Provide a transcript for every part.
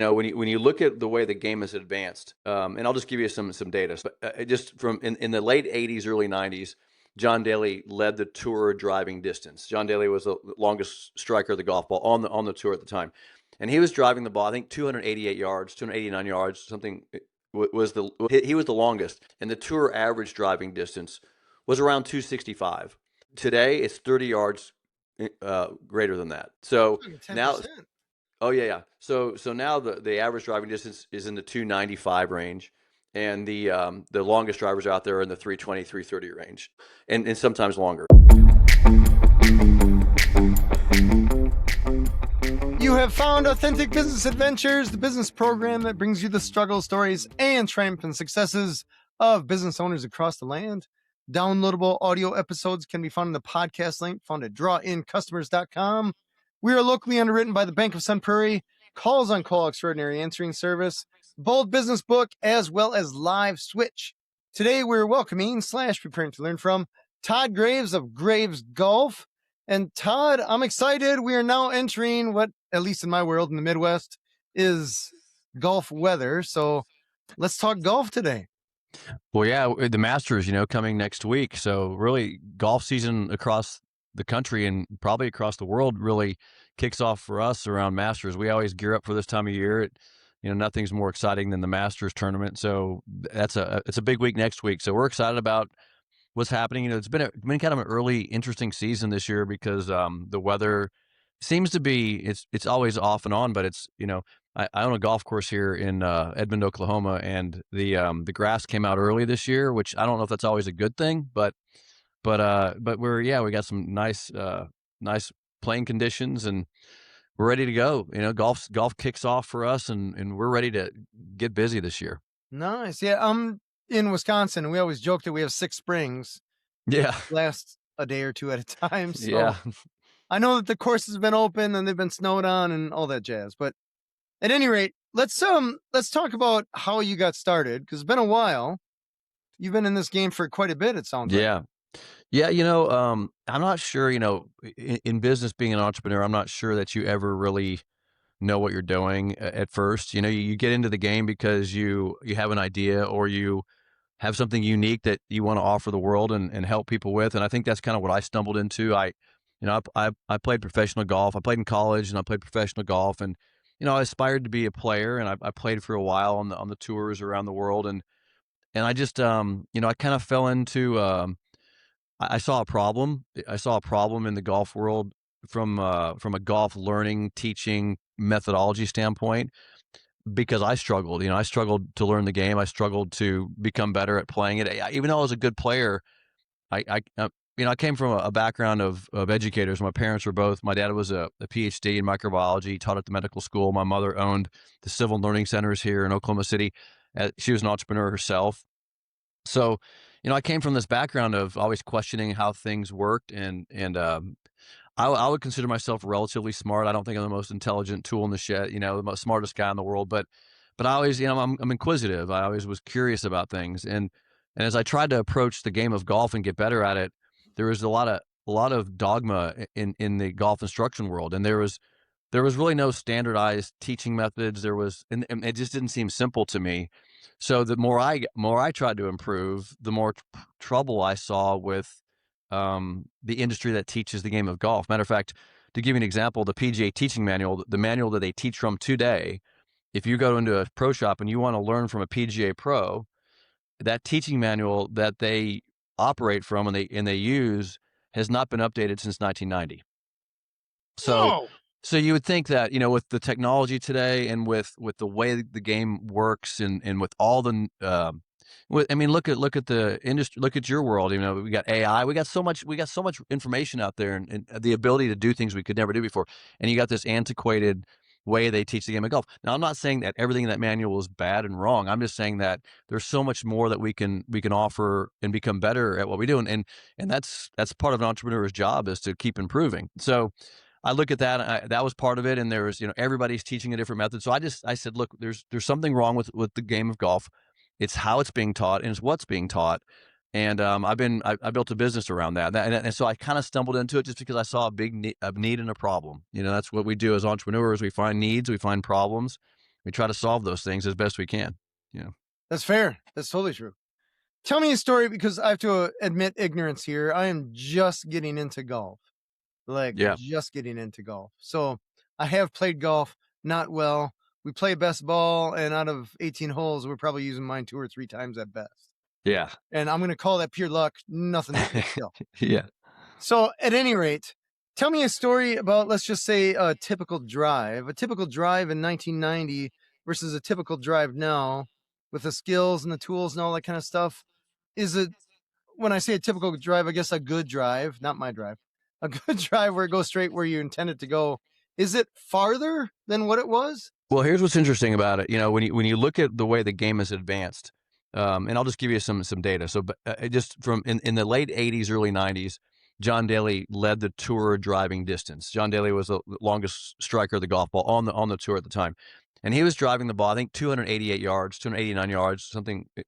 When you look at the way the game has advanced, and I'll just give you some data. But just from in the late '80s, early '90s, John Daly led the tour driving distance. John Daly was the longest striker of the golf ball on the tour at the time, and he was driving the ball. I think 288 yards, 289 yards, something was the he was the longest, and the tour average driving distance was around 265. Today, it's 30 yards greater than that. So now 10%. Oh yeah. So now the average driving distance is in the 295 range, and the longest drivers out there are in the 320, 330 range, and sometimes longer. You have found Authentic Business Adventures, the business program that brings you the struggles, stories, and triumphant successes of business owners across the land. Downloadable audio episodes can be found in the podcast link found at drawincustomers.com. We are locally underwritten by the Bank of Sun Prairie, Calls on Call Extraordinary Answering Service, Bold Business Book, as well as Live Switch. Today we're welcoming / preparing to learn from Todd Graves of Graves Golf. And Todd, I'm excited. We are now entering what, at least in my world in the Midwest, is golf weather. So let's talk golf today. Well, yeah, the Masters, coming next week. So really golf season across the country and probably across the world really kicks off for us around Masters. We always gear up for this time of year. Nothing's more exciting than the Masters tournament. So it's a big week next week. So we're excited about what's happening. It's been kind of an early interesting season this year because the weather seems to be it's always off and on, but it's I own a golf course here in Edmond, Oklahoma, and the grass came out early this year, which I don't know if that's always a good thing, but we got some nice playing conditions and we're ready to go. Golf kicks off for us and we're ready to get busy this year. Nice. Yeah, I'm in Wisconsin and we always joke that we have 6 springs. Yeah. Last a day or two at a time. So yeah. I know that the course has been open and they've been snowed on and all that jazz. But at any rate, let's talk about how you got started, because it's been a while. You've been in this game for quite a bit, it sounds like. Yeah, I'm not sure, in business, being an entrepreneur, I'm not sure that you ever really know what you're doing at first. You get into the game because you have an idea or you have something unique that you want to offer the world and help people with. And I think that's kind of what I stumbled into. I played professional golf. I played in college and I played professional golf, and I aspired to be a player, and I played for a while on the tours around the world, and I just I kind of fell into I saw a problem. I saw a problem in the golf world from a golf learning, teaching methodology standpoint, because I struggled. I struggled to learn the game. I struggled to become better at playing it. Even though I was a good player, I came from a background of educators. My parents were both. My dad was a PhD in microbiology, taught at the medical school. My mother owned the civil learning centers here in Oklahoma City. She was an entrepreneur herself. So, I came from this background of always questioning how things worked, and I would consider myself relatively smart. I don't think I'm the most intelligent tool in the shed, the most smartest guy in the world, but I always, I'm inquisitive. I always was curious about things, and as I tried to approach the game of golf and get better at it, there was a lot of dogma in the golf instruction world, and there was really no standardized teaching methods. And it just didn't seem simple to me. So the more I tried to improve, the more trouble I saw with the industry that teaches the game of golf. Matter of fact, to give you an example, the PGA teaching manual, the manual that they teach from today, if you go into a pro shop and you want to learn from a PGA pro, that teaching manual that they operate from and they use has not been updated since 1990. So you would think that, with the technology today and with the way the game works and with all the, look at the industry, look at your world. We got AI, we got so much information out there and the ability to do things we could never do before. And you got this antiquated way they teach the game of golf. Now, I'm not saying that everything in that manual is bad and wrong. I'm just saying that there's so much more that we can offer and become better at what we do. And that's part of an entrepreneur's job, is to keep improving. So I look at that. That was part of it, and there was, everybu's teaching a different method. So I said, look, there's something wrong with the game of golf. It's how it's being taught, and it's what's being taught. And I built a business around that, and so I kind of stumbled into it just because I saw a big need and a problem. That's what we do as entrepreneurs. We find needs, we find problems, we try to solve those things as best we can. That's fair. That's totally true. Tell me a story, because I have to admit ignorance here. I am just getting into golf, like Yeah. just getting into golf. So I have played golf, not well. We play best ball, and out of 18 holes, we're probably using mine 2 or 3 times at best. Yeah. And I'm going to call that pure luck, nothing but skill. Yeah. So at any rate, tell me a story about, let's just say, a typical drive in 1990 versus a typical drive now, with the skills and the tools and all that kind of stuff. Is it, when I say a typical drive, I guess a good drive, not my drive, a good drive where it goes straight where you intend it to go? Is it farther than what it was? Well, here's what's interesting about it. When you look at the way the game has advanced, and I'll just give you some data. So, just from in the late '80s, early '90s, John Daly led the tour driving distance. John Daly was the longest striker of the golf ball on the tour at the time, and he was driving the ball. I think 288 yards, 289 yards, something he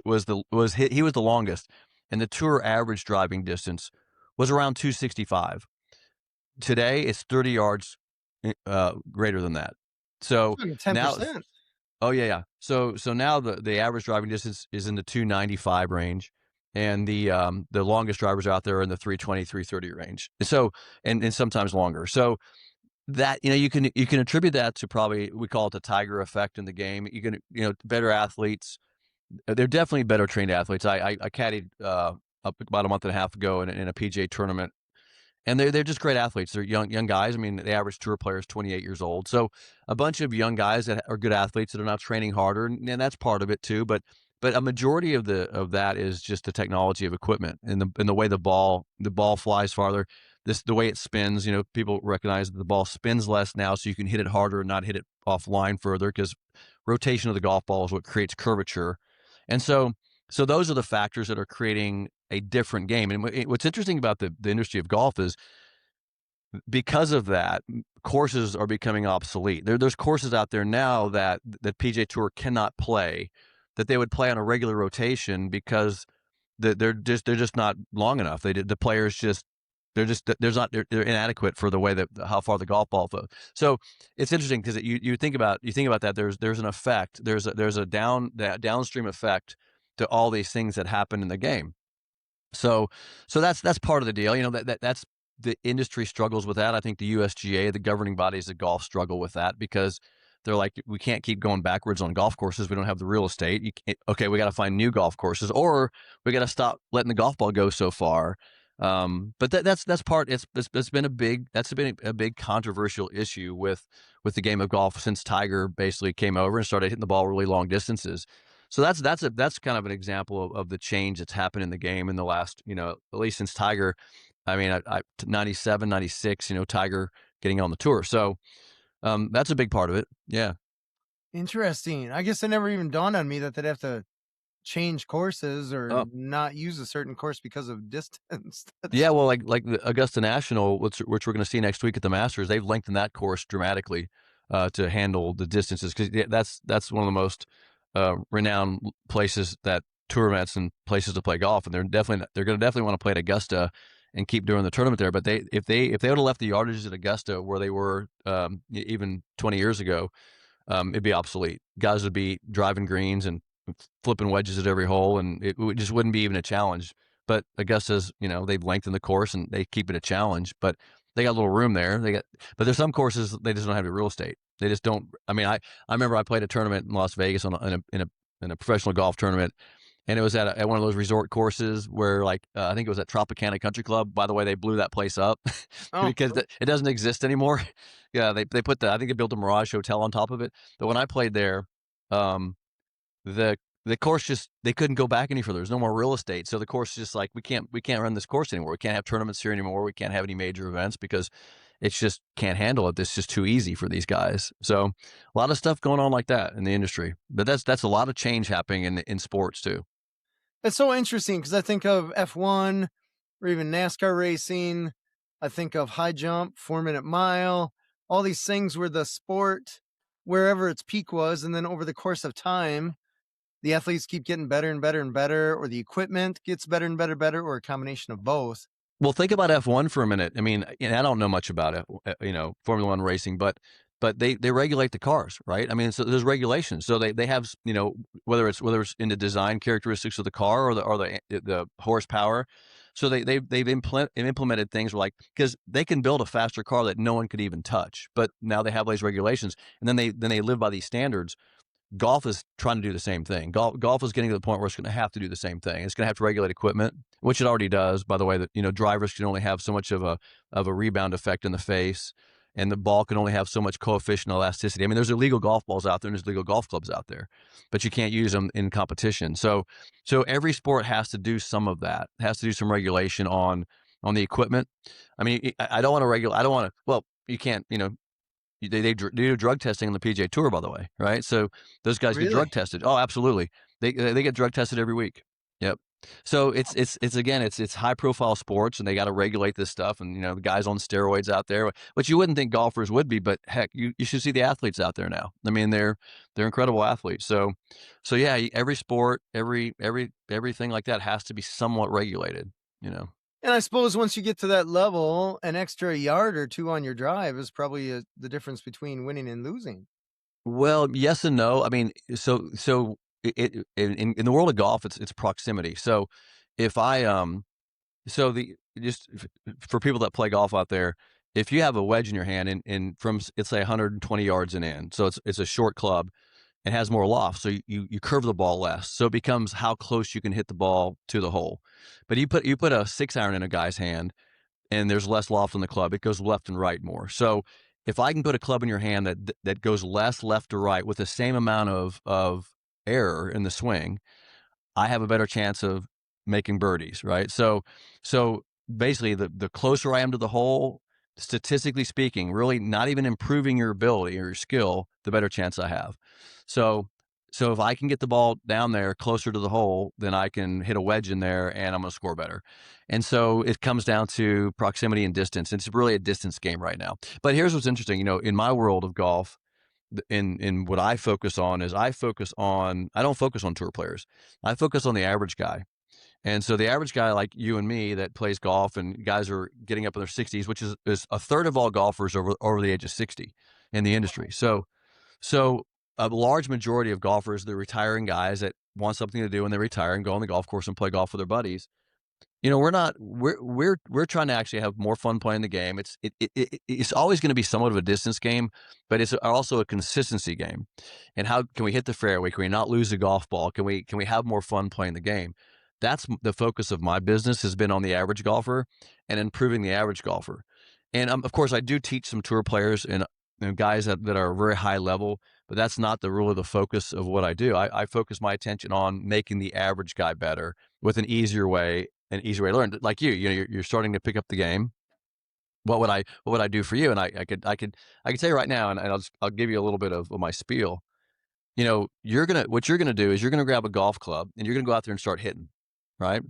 was the longest, and the tour average driving distance was around 265. Today, it's 30 yards greater than that. So now, 10%. oh yeah. So now the average driving distance is in the 295 range, and the longest drivers out there are in the 320, 330 range. So and sometimes longer. So that you can attribute that to, probably, we call it the Tiger effect in the game. You can better athletes. They're definitely better trained athletes. I caddied up about a month and a half ago in a PGA tournament. And they're just great athletes. They're young guys. I mean, the average tour player is 28 years old. So a bunch of young guys that are good athletes that are now training harder, and that's part of it too. But a majority of that is just the technology of equipment and the way the ball flies farther. The way it spins. People recognize that the ball spins less now, so you can hit it harder and not hit it offline further, because rotation of the golf ball is what creates curvature. And so those are the factors that are creating a different game. And what's interesting about the industry of golf is, because of that, courses are becoming obsolete. There's courses out there now that PGA Tour cannot play, that they would play on a regular rotation, because they're just not long enough. The players just they're inadequate for the way that how far the golf ball goes. So it's interesting, because you think about that. There's an effect. There's a downstream effect to all these things that happen in the game. So that's part of the deal. That's the industry struggles with that. I think the USGA, the governing bodies of golf, struggle with that, because they're like, we can't keep going backwards on golf courses. We don't have the real estate. We got to find new golf courses, or we got to stop letting the golf ball go so far. But that's part. It's been a big controversial issue with the game of golf since Tiger basically came over and started hitting the ball really long distances. So that's kind of an example of the change that's happened in the game in the last, at least since Tiger. I mean, 97, 96, Tiger getting on the tour. So that's a big part of it. Yeah. Interesting. I guess it never even dawned on me that they'd have to change courses or not use a certain course because of distance. Yeah, well, like the Augusta National, which we're going to see next week at the Masters, they've lengthened that course dramatically to handle the distances, because that's one of the most renowned places, that tour events and places to play golf, and they're going to definitely want to play at Augusta and keep doing the tournament there. But if they would have left the yardages at Augusta where they were even 20 years ago, it'd be obsolete. Guys would be driving greens and flipping wedges at every hole, and it just wouldn't be even a challenge. But Augusta's, they've lengthened the course and they keep it a challenge, but they got a little room there. But there's some courses they just don't have the real estate. They just don't. I mean, I remember I played a tournament in Las Vegas in a professional golf tournament, and it was at one of those resort courses where, I think it was at Tropicana Country Club. By the way, they blew that place up because it doesn't exist anymore. Yeah, they put I think they built a Mirage Hotel on top of it. But when I played there, the course just, they couldn't go back any further. There's no more real estate. So the course is just like, we can't run this course anymore. We can't have tournaments here anymore. We can't have any major events because it's just can't handle it. It's just too easy for these guys. So a lot of stuff going on like that in the industry, but that's a lot of change happening in sports too. It's so interesting because I think of F1 or even NASCAR racing. I think of high jump, 4-minute mile, all these things where the sport, wherever its peak was, and then over the course of time, the athletes keep getting better and better and better, or the equipment gets better and better, or a combination of both. Well, think about F1 for a minute. I mean, I don't know much about it, Formula One racing, but but they regulate the cars, right? I mean, so there's regulations. So they have, you know, whether it's in the design characteristics of the car or the horsepower. So they've implemented things like, because they can build a faster car that no one could even touch, but now they have these regulations, and then they live by these standards. Golf is trying to do the same thing. Golf is getting to the point where it's going to have to do the same thing. It's going to have to regulate equipment, which it already does. By the way, that, you know, drivers can only have so much of a rebound effect in the face, and the ball can only have so much coefficient elasticity. I mean, there's illegal golf balls out there, and there's legal golf clubs out there, but you can't use them in competition. So every sport has to do some of that. Has to do some regulation on the equipment. I mean, I don't want to regulate. I don't want to. Well, you can't. You know, they do drug testing on the PGA Tour, by the way, right? So those guys get drug tested. Oh, absolutely. They get drug tested every week. Yep. So it's high profile sports, and they got to regulate this stuff. And, you know, the guys on steroids out there, which you wouldn't think golfers would be, but heck, you should see the athletes out there now. I mean, they're incredible athletes. So yeah, every sport, everything like that has to be somewhat regulated, you know. And I suppose once you get to that level, an extra yard or two on your drive is probably the difference between winning and losing. Well, yes and no. I mean, so in the world of golf, it's proximity. So if I so the just for people that play golf out there, if you have a wedge in your hand and from let's say 120 yards and in, so it's a short club, and has more loft, so you curve the ball less, so it becomes how close you can hit the ball to the hole. But you put a 6-iron in a guy's hand, and there's less loft on the club, it goes left and right more. So if I can put a club in your hand that goes less left to right with the same amount of error in the swing, I have a better chance of making birdies, right? So basically, the closer I am to the hole, statistically speaking, really not even improving your ability or your skill, the better chance I have. So if I can get the ball down there closer to the hole, then I can hit a wedge in there and I'm going to score better. And so it comes down to proximity and distance. It's really a distance game right now. But here's what's interesting. You know, in my world of golf, in what I focus on is I don't focus on tour players. I focus on the average guy. And so the average guy like you and me that plays golf, and guys are getting up in their 60s, which is a third of all golfers over the age of 60 in the industry. So a large majority of golfers, they're retiring guys that want something to do and they retire and go on the golf course and play golf with their buddies. You know, we're trying to actually have more fun playing the game. It's always going to be somewhat of a distance game, but it's also a consistency game. And how can we hit the fairway? Can we not lose the golf ball? Can we have more fun playing the game? That's the focus of my business, has been on the average golfer and improving the average golfer. And of course, I do teach some tour players and guys that are very high level, but that's not really the focus of what I do. I focus my attention on making the average guy better with an easier way to learn. Like you know, you're starting to pick up the game. What would I do for you? And I could tell you right now, and I'll give you a little bit of my spiel. You know, what you're gonna do is you're gonna grab a golf club and you're gonna go out there and start hitting. Right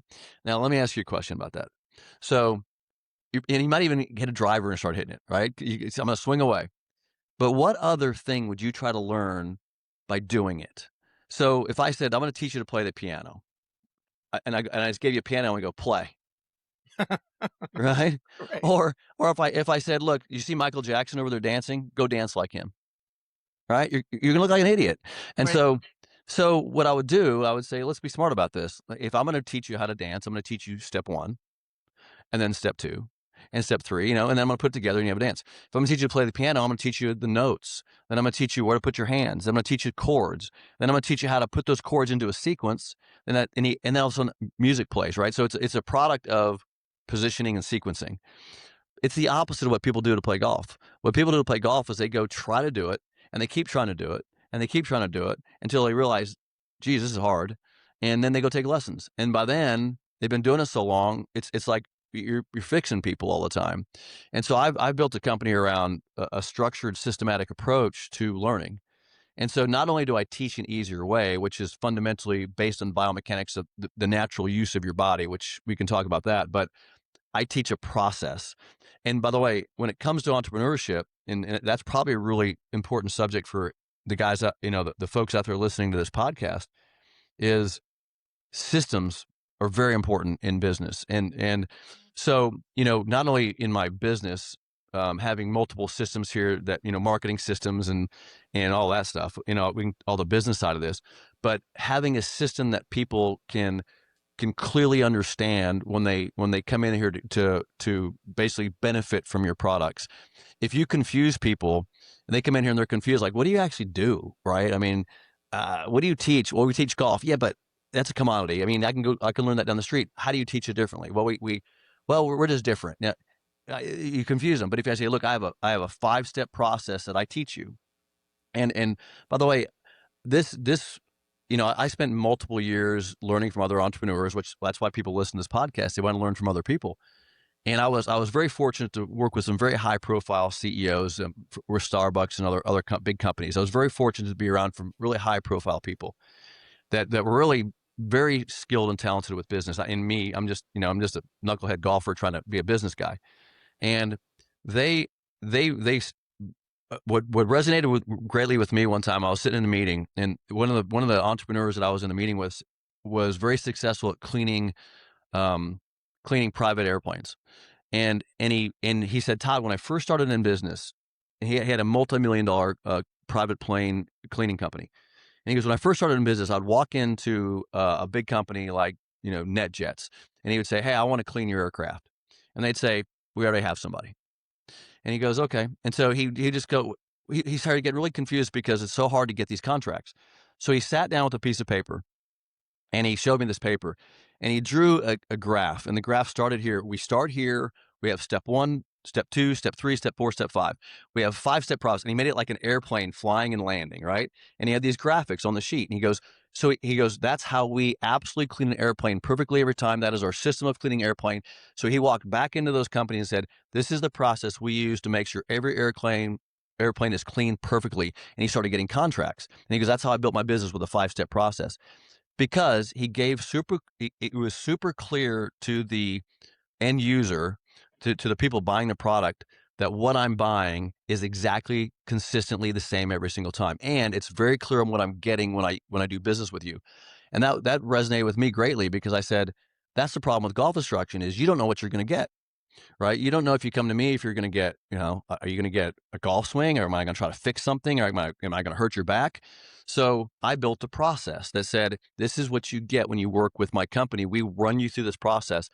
now, let me ask you a question about that. So, and you might even hit a driver and start hitting it. Right? I'm gonna swing away. But what other thing would you try to learn by doing it? So if I said, I'm going to teach you to play the piano, and I just gave you a piano and we go play, right? Right. Or if I said, look, you see Michael Jackson over there dancing, go dance like him, right? You're going to look like an idiot. And Right. so what I would do, I would say, let's be smart about this. If I'm going to teach you how to dance, I'm going to teach you step 1, and then step 2, and step 3, you know, and then I'm going to put it together and you have a dance. If I'm going to teach you to play the piano, I'm going to teach you the notes. Then I'm going to teach you where to put your hands. Then I'm going to teach you chords. Then I'm going to teach you how to put those chords into a sequence. And then also music plays, right? So it's a product of positioning and sequencing. It's the opposite of what people do to play golf. What people do to play golf is they go try to do it, and they keep trying to do it, and they keep trying to do it until they realize, geez, this is hard. And then they go take lessons. And by then, they've been doing it so long, it's like you're fixing people all the time. And so I've built a company around a structured, systematic approach to learning. And so not only do I teach an easier way, which is fundamentally based on biomechanics of the natural use of your body, which we can talk about that, but I teach a process. And by the way, when it comes to entrepreneurship, and that's probably a really important subject for the guys that, you know, the folks out there listening to this podcast, is systems are very important in business. And so, you know, not only in my business, having multiple systems here that, marketing systems and all that stuff, all the business side of this, but having a system that people can clearly understand when they come in here to basically benefit from your products. If you confuse people and they come in here and they're confused, like, what do you actually do? Right. I mean, what do you teach? Well, we teach golf. Yeah, but that's a commodity. I mean, I can learn that down the street. How do you teach it differently? Well, we're just different. Now, you confuse them. But if I say, look, I have a 5-step process that I teach you. And by the way, this I spent multiple years learning from other entrepreneurs, which that's why people listen to this podcast. They want to learn from other people. And I was very fortunate to work with some very high profile CEOs, for Starbucks and other big companies. I was very fortunate to be around from really high profile people that were really very skilled and talented with business. And me, I'm just a knucklehead golfer trying to be a business guy. And they what resonated greatly with me one time, I was sitting in a meeting, and one of the entrepreneurs that I was in a meeting with was very successful at cleaning private airplanes. And he said, Todd, when I first started in business, he had a multi-million-dollar private plane cleaning company. And he goes, when I first started in business, I'd walk into a big company like, NetJets, and he would say, hey, I want to clean your aircraft. And they'd say, we already have somebody. And he goes, okay. And so he started to get really confused because it's so hard to get these contracts. So he sat down with a piece of paper and he showed me this paper and he drew a graph, and the graph started here. We start here. We have step 1, step 2, step 3, step 4, step 5. We have 5-step process. And he made it like an airplane flying and landing, right? And he had these graphics on the sheet. And he goes, that's how we absolutely clean an airplane perfectly every time. That is our system of cleaning airplane. So he walked back into those companies and said, this is the process we use to make sure every airplane is cleaned perfectly. And he started getting contracts. And he goes, that's how I built my business, with a 5-step process. Because he gave it was super clear to the end user, to the people buying the product, that what I'm buying is exactly consistently the same every single time. And it's very clear on what I'm getting when I do business with you. And that resonated with me greatly, because I said, that's the problem with golf instruction, is you don't know what you're going to get, right? You don't know if you come to me, if you're going to get, are you going to get a golf swing, or am I going to try to fix something, or am I going to hurt your back? So I built a process that said, this is what you get when you work with my company. We run you through this process.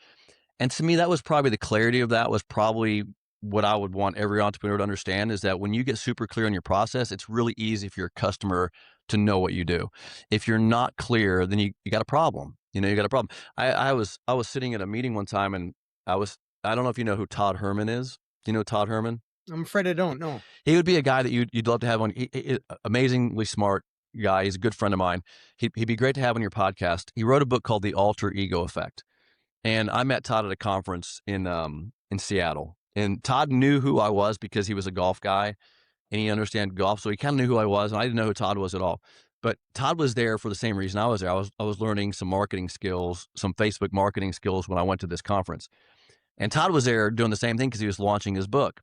And to me, that was probably the clarity of that was probably what I would want every entrepreneur to understand, is that when you get super clear on your process, it's really easy for your customer to know what you do. If you're not clear, then you got a problem. You got a problem. I was sitting at a meeting one time, and I don't know if you know who Todd Herman is. Do you know Todd Herman? I'm afraid I don't know. He would be a guy that you'd love to have on. Amazingly smart guy. He's a good friend of mine. He'd be great to have on your podcast. He wrote a book called The Alter Ego Effect. And I met Todd at a conference in Seattle. And Todd knew who I was because he was a golf guy and he understood golf. So he kind of knew who I was, and I didn't know who Todd was at all. But Todd was there for the same reason I was there. I was learning some marketing skills, some Facebook marketing skills, when I went to this conference. And Todd was there doing the same thing because he was launching his book.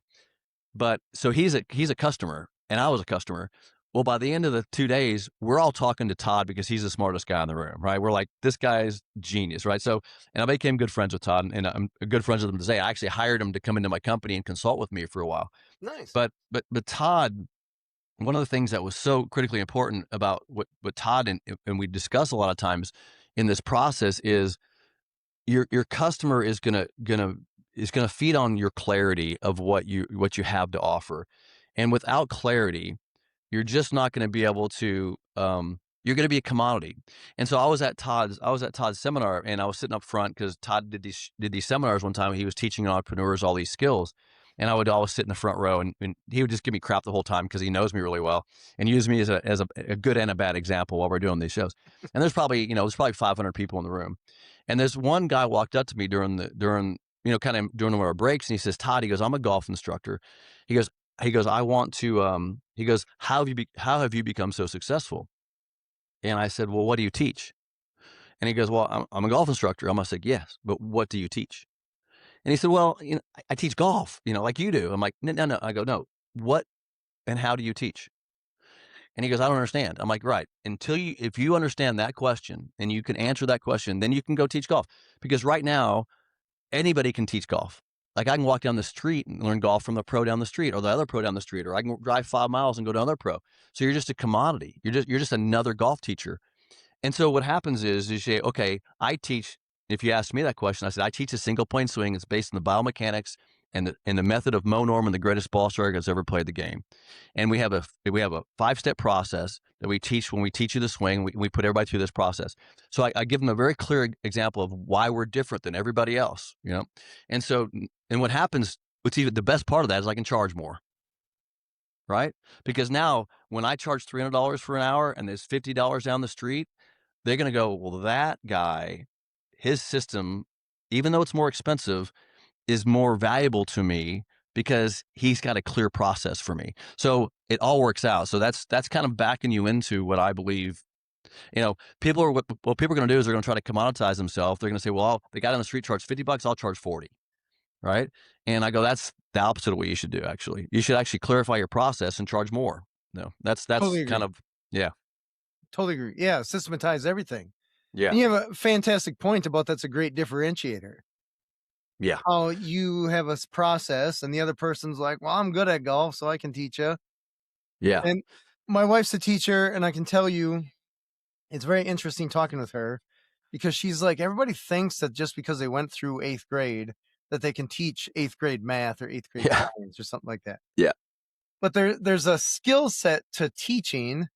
But so he's a customer, and I was a customer. Well, by the end of the 2 days, we're all talking to Todd because he's the smartest guy in the room, right? We're like, this guy's genius, right? So, and I became good friends with Todd, and I'm good friends with him today. I actually hired him to come into my company and consult with me for a while. Nice. But Todd, one of the things that was so critically important about what Todd and we discuss a lot of times in this process is your customer is gonna feed on your clarity of what you have to offer, and without clarity, you're just not going to be able to, you're going to be a commodity. And so I was at Todd's seminar, and I was sitting up front because Todd did these seminars one time. He was teaching entrepreneurs all these skills, and I would always sit in the front row, and he would just give me crap the whole time because he knows me really well and use me as a good and a bad example while we're doing these shows. And there's probably 500 people in the room. And there's one guy walked up to me during kind of during one of our breaks, and he says, Todd, he goes, I'm a golf instructor. He goes, I want to, he goes, how have you become so successful? And I said, well, what do you teach? And he goes, well, I'm a golf instructor. I'm going to say, yes, but what do you teach? And he said, well, I teach golf, like you do. I'm like, no. I go, no, what and how do you teach? And he goes, I don't understand. I'm like, right. If you understand that question and you can answer that question, then you can go teach golf. Because right now, anybody can teach golf. Like I can walk down the street and learn golf from the pro down the street or the other pro down the street, or I can drive 5 miles and go to another pro. So you're just a commodity. You're just another golf teacher. And so what happens is you say, okay, I teach. If you asked me that question, I said I teach a single plane swing. It's based on the biomechanics and the method of Mo Norman, the greatest ball striker that's ever played the game. And we have a 5-step process that we teach when we teach you the swing. We put everybody through this process. So I give them a very clear example of why we're different than everybody else. And so and what happens, what's even the best part of that is I can charge more, right? Because now when I charge $300 for an hour and there's $50 down the street, they're going to go, well, that guy, his system, even though it's more expensive, is more valuable to me because he's got a clear process for me. So it all works out. So that's kind of backing you into what I believe. People are what people are going to do is they're going to try to commoditize themselves. They're going to say, well, the guy on the street charged $50, I'll charge 40, right? And I go, that's the opposite of what you should do. Actually, you should actually clarify your process and charge more. No, that's Totally agree. kind of yeah. Totally agree. Yeah, systematize everything. Yeah. And you have a fantastic point about that's a great differentiator. Yeah. How you have a process and the other person's like, well, I'm good at golf, so I can teach you. Yeah. And my wife's a teacher, and I can tell you it's very interesting talking with her because she's like, everybody thinks that just because they went through 8th grade that they can teach 8th grade math or 8th grade Yeah. science or something like that. Yeah. But there's a skill set to teaching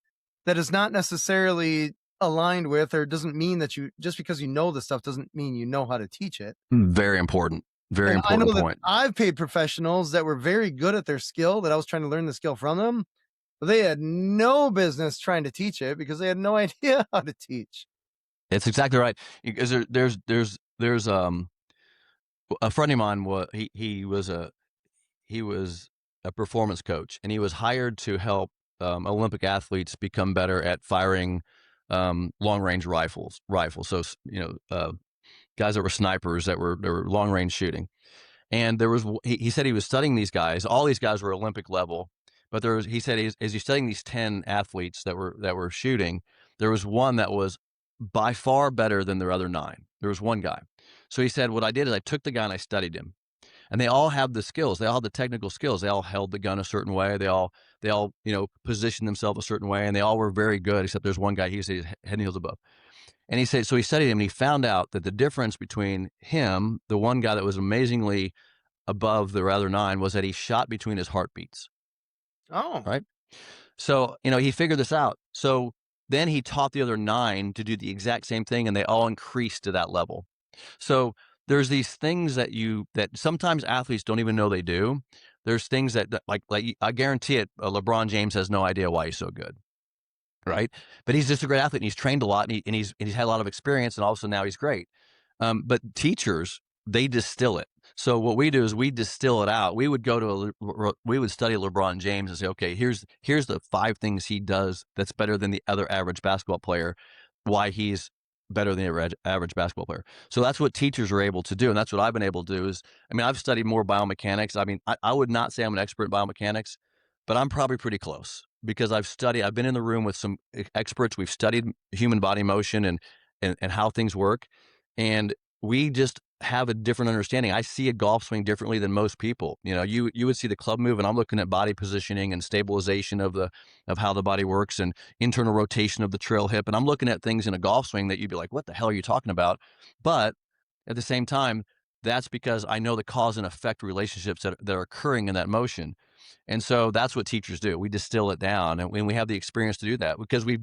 that is not necessarily aligned with, or doesn't mean that you, just because you know the stuff doesn't mean you know how to teach it. Very important. Very And I know important that point. I've paid professionals that were very good at their skill that I was trying to learn the skill from them, but they had no business trying to teach it because they had no idea how to teach. It's exactly right. Because there's a friend of mine. He was a performance coach, and he was hired to help Olympic athletes become better at firing long range rifles. So guys that were snipers that were long range shooting. And he said he was studying these guys. All these guys were Olympic level, but he said as he's studying these 10 athletes that were shooting, there was one that was by far better than their other 9. There was one guy. So he said, what I did is I took the guy and I studied him. And they all have the skills. They all have the technical skills. They all held the gun a certain way. They all positioned themselves a certain way, and they all were very good. Except there's one guy, he said he's head and heels above. And he said, so he studied him, and he found out that the difference between him, the one guy that was amazingly above the other 9, was that he shot between his heartbeats. Oh, right. So he figured this out. So then he taught the other 9 to do the exact same thing, and they all increased to that level. So there's these things that sometimes athletes don't even know they do. There's things that like I guarantee it, LeBron James has no idea why he's so good, right? But he's just a great athlete, and he's trained a lot, and he's had a lot of experience, and also now he's great. But teachers, they distill it. So what we do is we distill it out. We would we would study LeBron James and say, okay, here's the 5 things he does that's better than the other average basketball player, why he's better than the average basketball player. So that's what teachers are able to do. And that's what I've been able to do I've studied more biomechanics. I would not say I'm an expert in biomechanics, but I'm probably pretty close because I've been in the room with some experts. We've studied human body motion and how things work. And we just have a different understanding. I see a golf swing differently than most people. You would see the club move, and I'm looking at body positioning and stabilization of how the body works and internal rotation of the trail hip. And I'm looking at things in a golf swing that you'd be like, what the hell are you talking about? But at the same time, that's because I know the cause and effect relationships that are occurring in that motion. And so that's what teachers do. We distill it down, and we have the experience to do that because we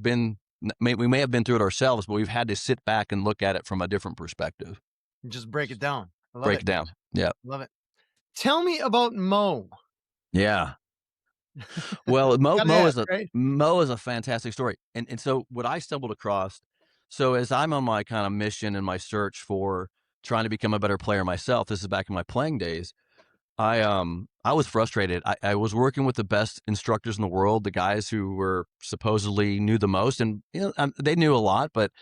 may have been through it ourselves, but we've had to sit back and look at it from a different perspective. just break it down. I love Break it. it down. Yeah. Love it. Tell me about Mo. Yeah. Well, Mo is a fantastic story. And so what I stumbled across, so as I'm on my kind of mission and my search for trying to become a better player myself, this is back in my playing days, I was frustrated. I was working with the best instructors in the world, the guys who were supposedly knew the most, and they knew a lot, but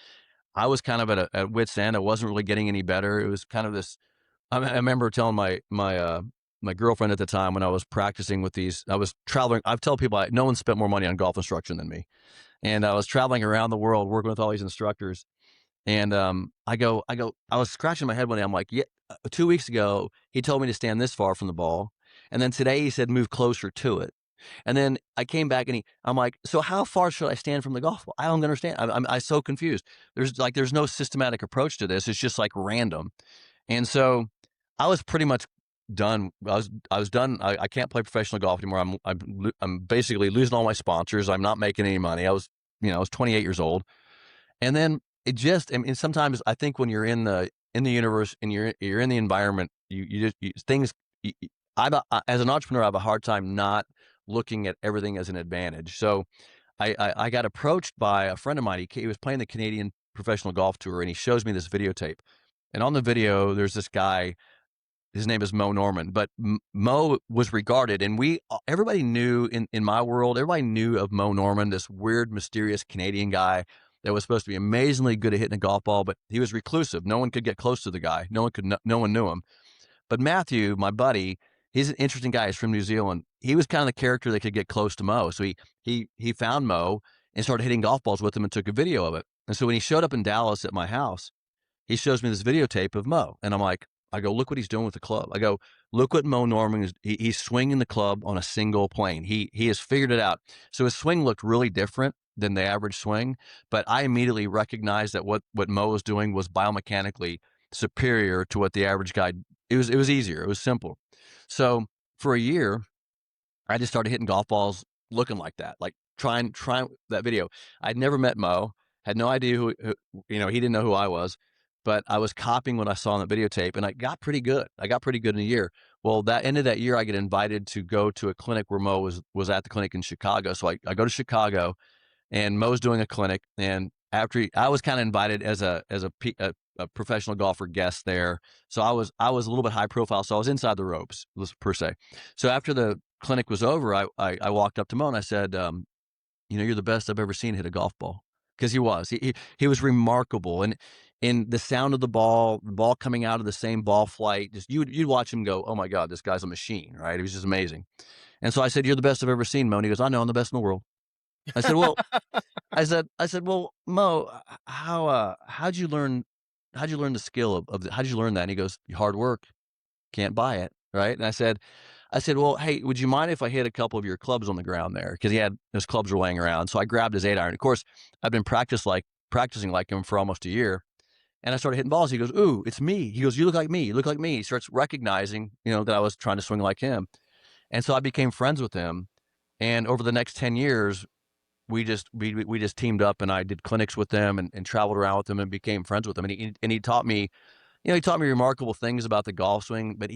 I was kind of at wit's end. I wasn't really getting any better. It was kind of this. I remember telling my girlfriend at the time when I was practicing with these. I was traveling. I've told people no one spent more money on golf instruction than me, and I was traveling around the world working with all these instructors. And I was scratching my head one day. I'm like, yeah, 2 weeks ago, he told me to stand this far from the ball, and then today he said move closer to it. And then I came back and I'm like, so how far should I stand from the golf ball? I don't understand. I'm so confused. There's no systematic approach to this. It's just like random. And so I was pretty much done. I was done. I can't play professional golf anymore. I'm basically losing all my sponsors. I'm not making any money. I was 28 years old. And then I mean, sometimes I think when you're in the universe and you're in the environment, things. As an entrepreneur, I have a hard time not looking at everything as an advantage. So I got approached by a friend of mine. He was playing the Canadian Professional Golf Tour, and he shows me this videotape. And on the video, there's this guy. His name is Mo Norman, but Mo was regarded, and everybody knew in my world, everybody knew of Mo Norman, this weird, mysterious Canadian guy that was supposed to be amazingly good at hitting a golf ball, but he was reclusive. No one could get close to the guy. No one knew him. But Matthew, my buddy, he's an interesting guy. He's from New Zealand. He was kind of the character that could get close to Mo. So he found Mo and started hitting golf balls with him and took a video of it. And so when he showed up in Dallas at my house, he shows me this videotape of Mo, and I go, look what he's doing with the club. I go, look what Mo Norman is. He's swinging the club on a single plane. He has figured it out. So his swing looked really different than the average swing, but I immediately recognized that what Mo was doing was biomechanically superior to what the average guy. It was easier. It was simple. So for a year, I just started hitting golf balls looking like that, like trying that video. I'd never met Mo, had no idea who he didn't know who I was, but I was copying what I saw on the videotape, and I got pretty good. I got pretty good in a year. Well, that end of that year, I get invited to go to a clinic where Mo was at the clinic in Chicago. So I go to Chicago, and Mo's doing a clinic, and I was kind of invited as a professional golfer guest there. So I was a little bit high profile, so I was inside the ropes per se. So after the clinic was over, I walked up to Mo and I said, you're the best I've ever seen hit a golf ball. Because he was remarkable, and in the sound of the ball coming out of the same ball flight, just you'd watch him go, oh my God, this guy's a machine, right? He was just amazing. And so I said, you're the best I've ever seen, Mo. And he goes, I know, I'm the best in the world. I said, well, well, Mo, how'd you learn the skill how'd you learn that? And he goes, hard work, can't buy it, right? And I said, well, hey, would you mind if I hit a couple of your clubs on the ground there? Because his clubs were laying around. So I grabbed his 8-iron. Of course, I've been practicing like him for almost a year. And I started hitting balls. He goes, ooh, it's me. He goes, you look like me. You look like me. He starts recognizing, that I was trying to swing like him. And so I became friends with him. And over the next 10 years, we just teamed up, and I did clinics with them and traveled around with them and became friends with them. And he taught me, he taught me remarkable things about the golf swing. But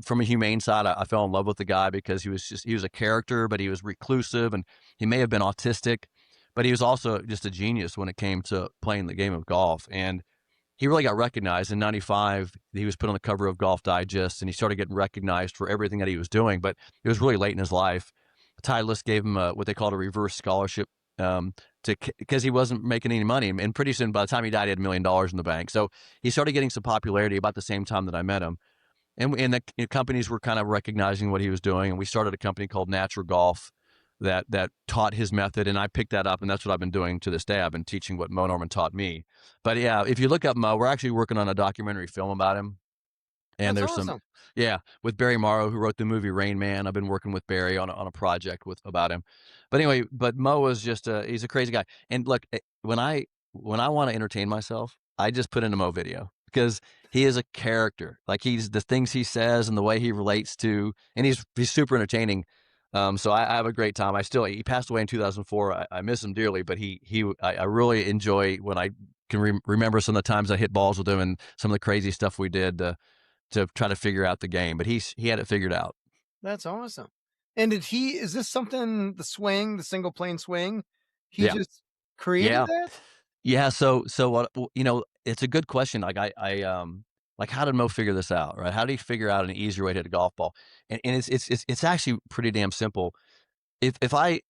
from a humane side, I fell in love with the guy because he was a character, but he was reclusive, and he may have been autistic, but he was also just a genius when it came to playing the game of golf. And he really got recognized. In 95, he was put on the cover of Golf Digest, and he started getting recognized for everything that he was doing. But it was really late in his life. Titleist gave him what they called a reverse scholarship because he wasn't making any money. And pretty soon, by the time he died, he had $1 million in the bank. So he started getting some popularity about the same time that I met him. And the companies were kind of recognizing what he was doing. And we started a company called Natural Golf that taught his method. And I picked that up, and that's what I've been doing to this day. I've been teaching what Mo Norman taught me. But yeah, if you look up Mo, we're actually working on a documentary film about him. And That's there's awesome. with Barry Morrow, who wrote the movie Rain Man. I've been working with Barry on a project about him. But anyway, Mo was just he's a crazy guy. And look, when I want to entertain myself, I just put in a Mo video because he is a character. Like he's the things he says and the way he relates to, and he's super entertaining. So I have a great time. He passed away in 2004. I miss him dearly, but I really enjoy when I can remember some of the times I hit balls with him and some of the crazy stuff we did to try to figure out the game, but he had it figured out. That's awesome. And is this something, the single plane swing, he Yeah. just created Yeah. that? Yeah. So what, it's a good question. Like like how did Mo figure this out, right? How did he figure out an easier way to hit a golf ball? And it's actually pretty damn simple. It's funny.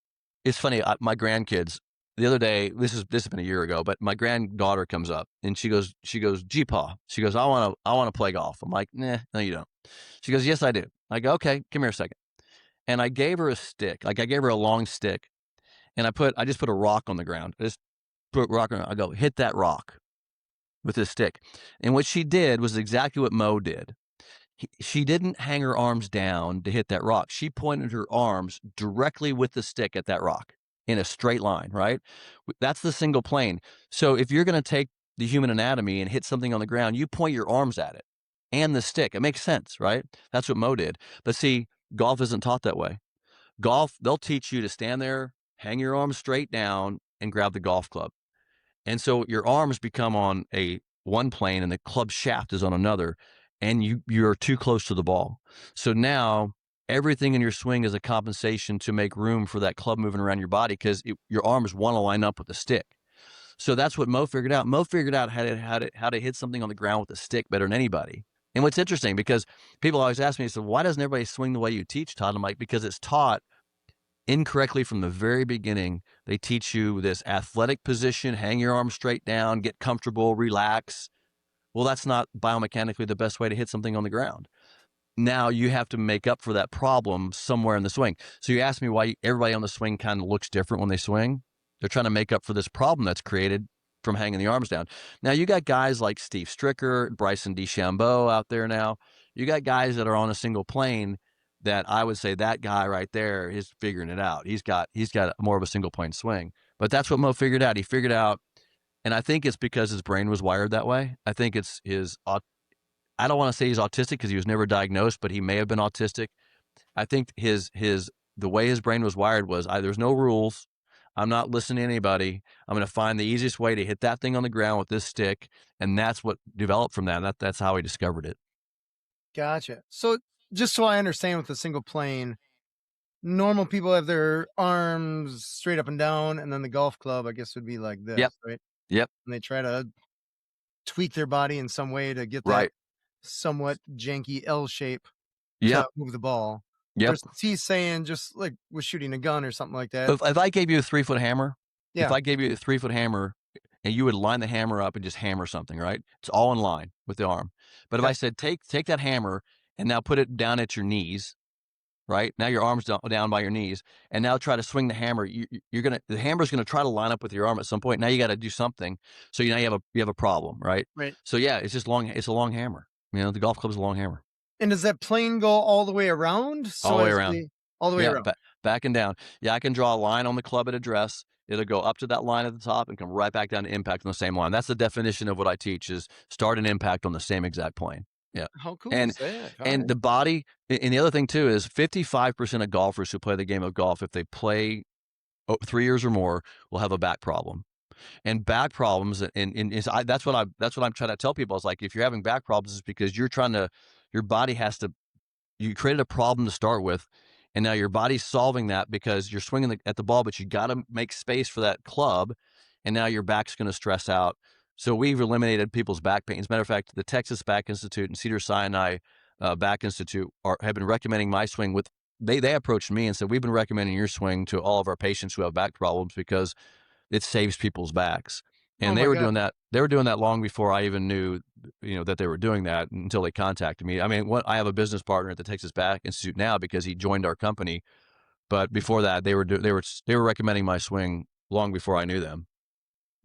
My grandkids the other day, this has been a year ago, but my granddaughter comes up and she goes, G-Paw. She goes, I want to play golf. I'm like, nah, no, you don't. She goes, yes, I do. I go, okay, come here a second. And I gave her a stick. Like I gave her a long stick, and I just put a rock on the ground. I just put a rock on. I go, hit that rock. with his stick. And what she did was exactly what Mo did. She didn't hang her arms down to hit that rock. She pointed her arms directly with the stick at that rock in a straight line, right? That's the single plane. So if you're going to take the human anatomy and hit something on the ground, you point your arms at it and the stick. It makes sense, right? That's what Mo did. But see, golf isn't taught that way. Golf, they'll teach you to stand there, hang your arms straight down, and grab the golf club. And so your arms become on a one plane and the club shaft is on another, and you're too close to the ball. So now everything in your swing is a compensation to make room for that club moving around your body because your arms want to line up with the stick. So that's what Mo figured out. Mo figured out how to hit something on the ground with a stick better than anybody. And what's interesting, because people always ask me, so why doesn't everybody swing the way you teach, Todd? I'm like, because it's taught incorrectly from the very beginning. They teach you this athletic position, hang your arms straight down, get comfortable, relax. Well, that's not biomechanically the best way to hit something on the ground. Now you have to make up for that problem somewhere in the swing. So you ask me why everybody on the swing kind of looks different when they swing. They're trying to make up for this problem that's created from hanging the arms down. Now you got guys like Steve Stricker, Bryson DeChambeau out there now. You got guys that are on a single plane that I would say that guy right there is figuring it out. He's got more of a single plane swing. But that's what Mo figured out. He figured out, and I think it's because his brain was wired that way. I think it's his I don't want to say he's autistic because he was never diagnosed, but he may have been autistic. I think the way his brain was wired was there's no rules. I'm not listening to anybody. I'm going to find the easiest way to hit that thing on the ground with this stick, and that's what developed from that. That's how he discovered it. Gotcha. So just so I understand with the single plane, normal people have their arms straight up and down, and then the golf club, I guess, would be like this, Yep. right? Yep. And they try to tweak their body in some way to get that Right. somewhat janky L shape Yep. to move the ball. Yep. Versus he's saying just like with shooting a gun or something like that. If I gave you a 3-foot hammer, Yeah. if I gave you a 3-foot hammer and you would line the hammer up and just hammer something, right? It's all in line with the arm. But if Okay. I said, take that hammer and now put it down at your knees, right? Now your arm's down by your knees, and now try to swing the hammer. The hammer's gonna try to line up with your arm at some point. Now you got to do something. So now you have a problem, right? Right. So yeah, it's just long. It's a long hammer. The golf club's a long hammer. And does that plane go all the way around? All the way around. All the way Yeah, around. back and down. Yeah, I can draw a line on the club at address. It'll go up to that line at the top and come right back down to impact on the same line. That's the definition of what I teach: is start and impact on the same exact plane. Yeah. How cool And is that? and the body, and the other thing too is 55% of golfers who play the game of golf, if they play 3 years or more, will have a back problem. And back problems, that's what I'm trying to tell people. Is like, if you're having back problems, it's because your body has to. You created a problem to start with, and now your body's solving that because you're swinging at the ball, but you got to make space for that club, and now your back's going to stress out. So we've eliminated people's back pain. As a matter of fact, the Texas Back Institute and Cedars-Sinai Back Institute have been recommending my swing. They approached me and said, we've been recommending your swing to all of our patients who have back problems because it saves people's backs. And they were doing that. They were doing that long before I even knew, that they were doing that, until they contacted me. I mean, I have a business partner at the Texas Back Institute now because he joined our company. But before that, they were recommending my swing long before I knew them.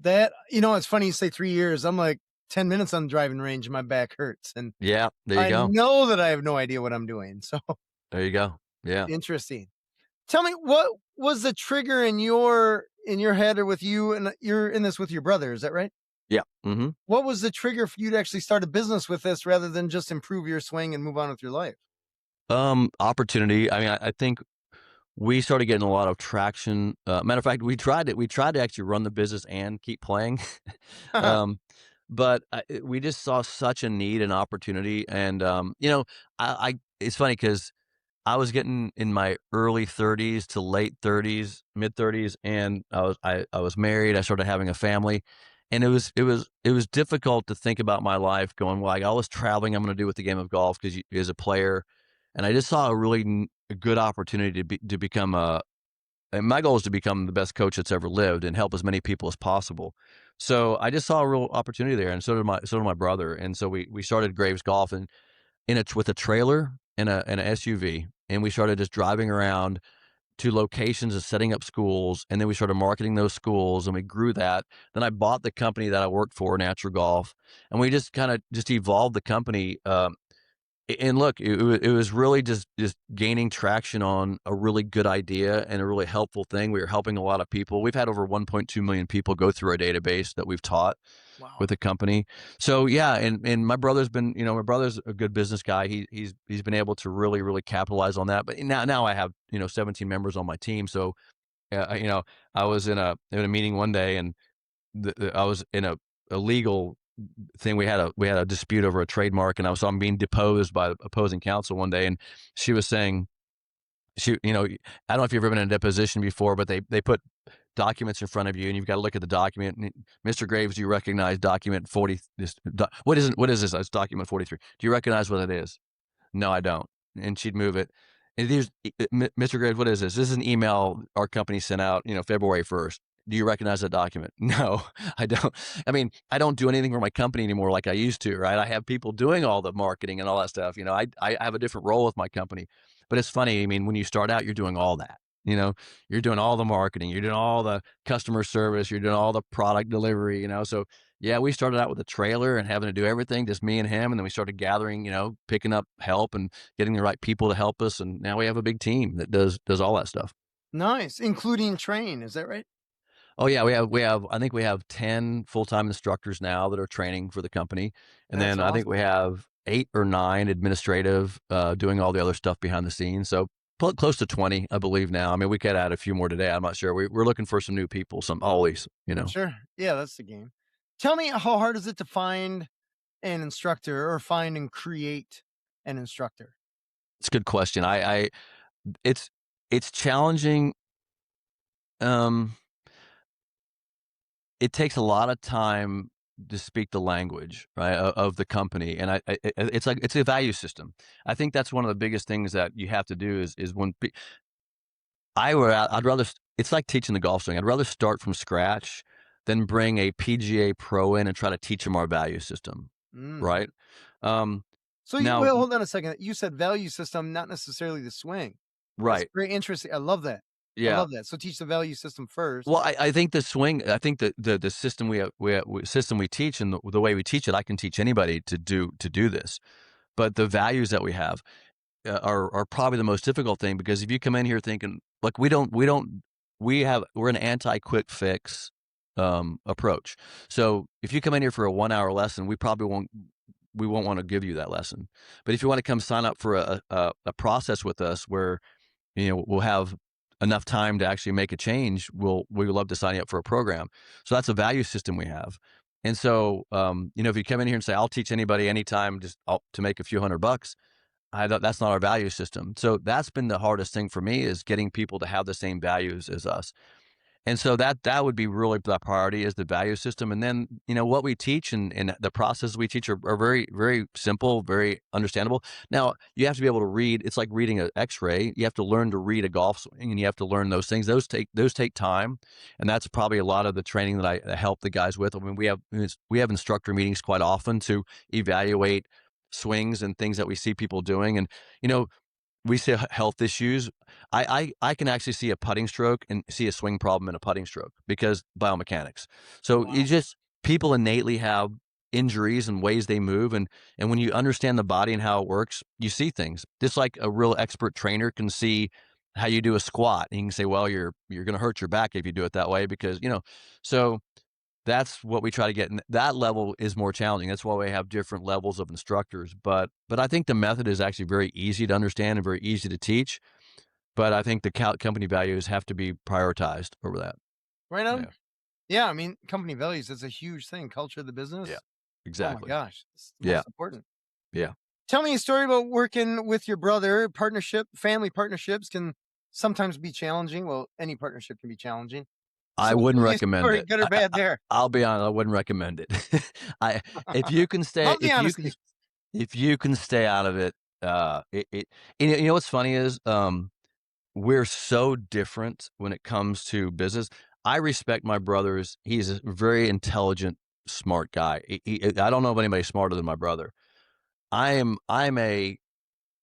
That, it's funny you say 3 years. I'm like 10 minutes on the driving range and my back hurts. And yeah, there you go. I know that I have no idea what I'm doing. So there you go. Yeah. Interesting. Tell me, what was the trigger in your head or with you, and you're in this with your brother, is that right? Yeah. Mm-hmm. What was the trigger for you to actually start a business with this rather than just improve your swing and move on with your life? Opportunity. I mean, I think we started getting a lot of traction. Matter of fact, we tried to actually run the business and keep playing. But we just saw such a need and opportunity. And, it's funny because I was getting in my early 30s to late 30s, mid 30s, and I was married. I started having a family, and it was difficult to think about my life going, well, like, all this traveling I'm going to do with the game of golf because as a player, and I just saw a really good opportunity to become and my goal is to become the best coach that's ever lived and help as many people as possible. So I just saw a real opportunity there, and so did my brother, and so we started Graves Golf with a trailer and an SUV, and we started just driving around to locations and setting up schools, and then we started marketing those schools, and we grew that. Then I bought the company that I worked for, Natural Golf, and we just kind of just evolved the company. And look, it was really just gaining traction on a really good idea and a really helpful thing. We were helping a lot of people. We've had over 1.2 million people go through our database that we've taught Wow. with the company. So yeah, and my brother's been, my brother's a good business guy. He's been able to really capitalize on that. But now I have 17 members on my team. So I was in a meeting one day, and I was in a legal thing. We had a dispute over a trademark, and I'm being deposed by opposing counsel one day, and she was saying, I don't know if you've ever been in a deposition before, but they put documents in front of you, and you've got to look at the document. And, Mr. Graves, do you recognize document 40? What is this? It's document 43. Do you recognize what it is? No, I don't. And she'd move it. And Mr. Graves, what is this? This is an email our company sent out, February 1st. Do you recognize that document? No, I don't. I mean, I don't do anything for my company anymore like I used to, right? I have people doing all the marketing and all that stuff. I have a different role with my company. But it's funny. I mean, when you start out, you're doing all that. You're doing all the marketing, you're doing all the customer service, you're doing all the product delivery, So yeah, we started out with a trailer and having to do everything, just me and him. And then we started gathering, picking up help and getting the right people to help us. And now we have a big team that does all that stuff. Nice, including train. Is that right? Oh yeah, we have I think we have 10 full-time instructors now that are training for the company. And That's then I think we awesome. have 8 or 9 administrative doing all the other stuff behind the scenes. So close to 20, I believe now. I mean, we could add a few more today. I'm not sure. We're looking for some new people, some always. Sure. Yeah, that's the game. Tell me, how hard is it to find an instructor or find and create an instructor? It's a good question. It's it's challenging. Um, it takes a lot of time to speak the language, right, of the company, and it's like it's a value system. I think that's one of the biggest things that you have to do is when I'd rather it's like teaching the golf swing. I'd rather start from scratch than bring a PGA pro in and try to teach them our value system, Mm. right? Um, So now, well, hold on a second. You said value system, not necessarily the swing. That's right, very interesting. I love that. I yeah. love that. So teach the value system first. Well, I think the swing. I think the system system we teach, and the way we teach it, I can teach anybody to do this. But the values that we have are probably the most difficult thing, because if you come in here thinking like we're an anti quick fix approach. So if you come in here for a 1 hour lesson, we won't want to give you that lesson. But if you want to come sign up for a process with us where we'll have enough time to actually make a change, we would love to sign you up for a program. So that's a value system we have. And so, if you come in here and say, I'll teach anybody anytime to make a few $100, that's not our value system. So that's been the hardest thing for me, is getting people to have the same values as us. And so that would be really the priority, is the value system. And then, what we teach and the processes we teach are very, very simple, very understandable. Now, you have to be able to read. It's like reading an X-ray. You have to learn to read a golf swing, and you have to learn those things. Those take time. And that's probably a lot of the training that I help the guys with. I mean, we have instructor meetings quite often to evaluate swings and things that we see people doing. And, we see health issues. I can actually see a putting stroke and see a swing problem in a putting stroke, because biomechanics. So Wow. people innately have injuries and ways they move, and when you understand the body and how it works, you see things. Just like a real expert trainer can see how you do a squat, and you can say, well, you're going to hurt your back if you do it that way, because so that's what we try to get. And that level is more challenging. That's why we have different levels of instructors. But I think the method is actually very easy to understand and very easy to teach. But I think the company values have to be prioritized over that. Right Yeah. on. Yeah, I mean, company values, is a huge thing. Culture of the Yeah. business. Oh my Exactly. gosh. It's the Yeah. most important. Yeah. Tell me a story about working with your brother. Family partnerships can sometimes be challenging. Well, any partnership can be challenging. I So wouldn't tell me a recommend story, it. good or bad there. I'll be honest. I wouldn't recommend it. I if you can stay Love the honesty. if you can stay out of it, and what's funny is we're so different when it comes to business. I respect my brothers. He's a very intelligent, smart guy. I don't know of anybody smarter than my brother. I'm a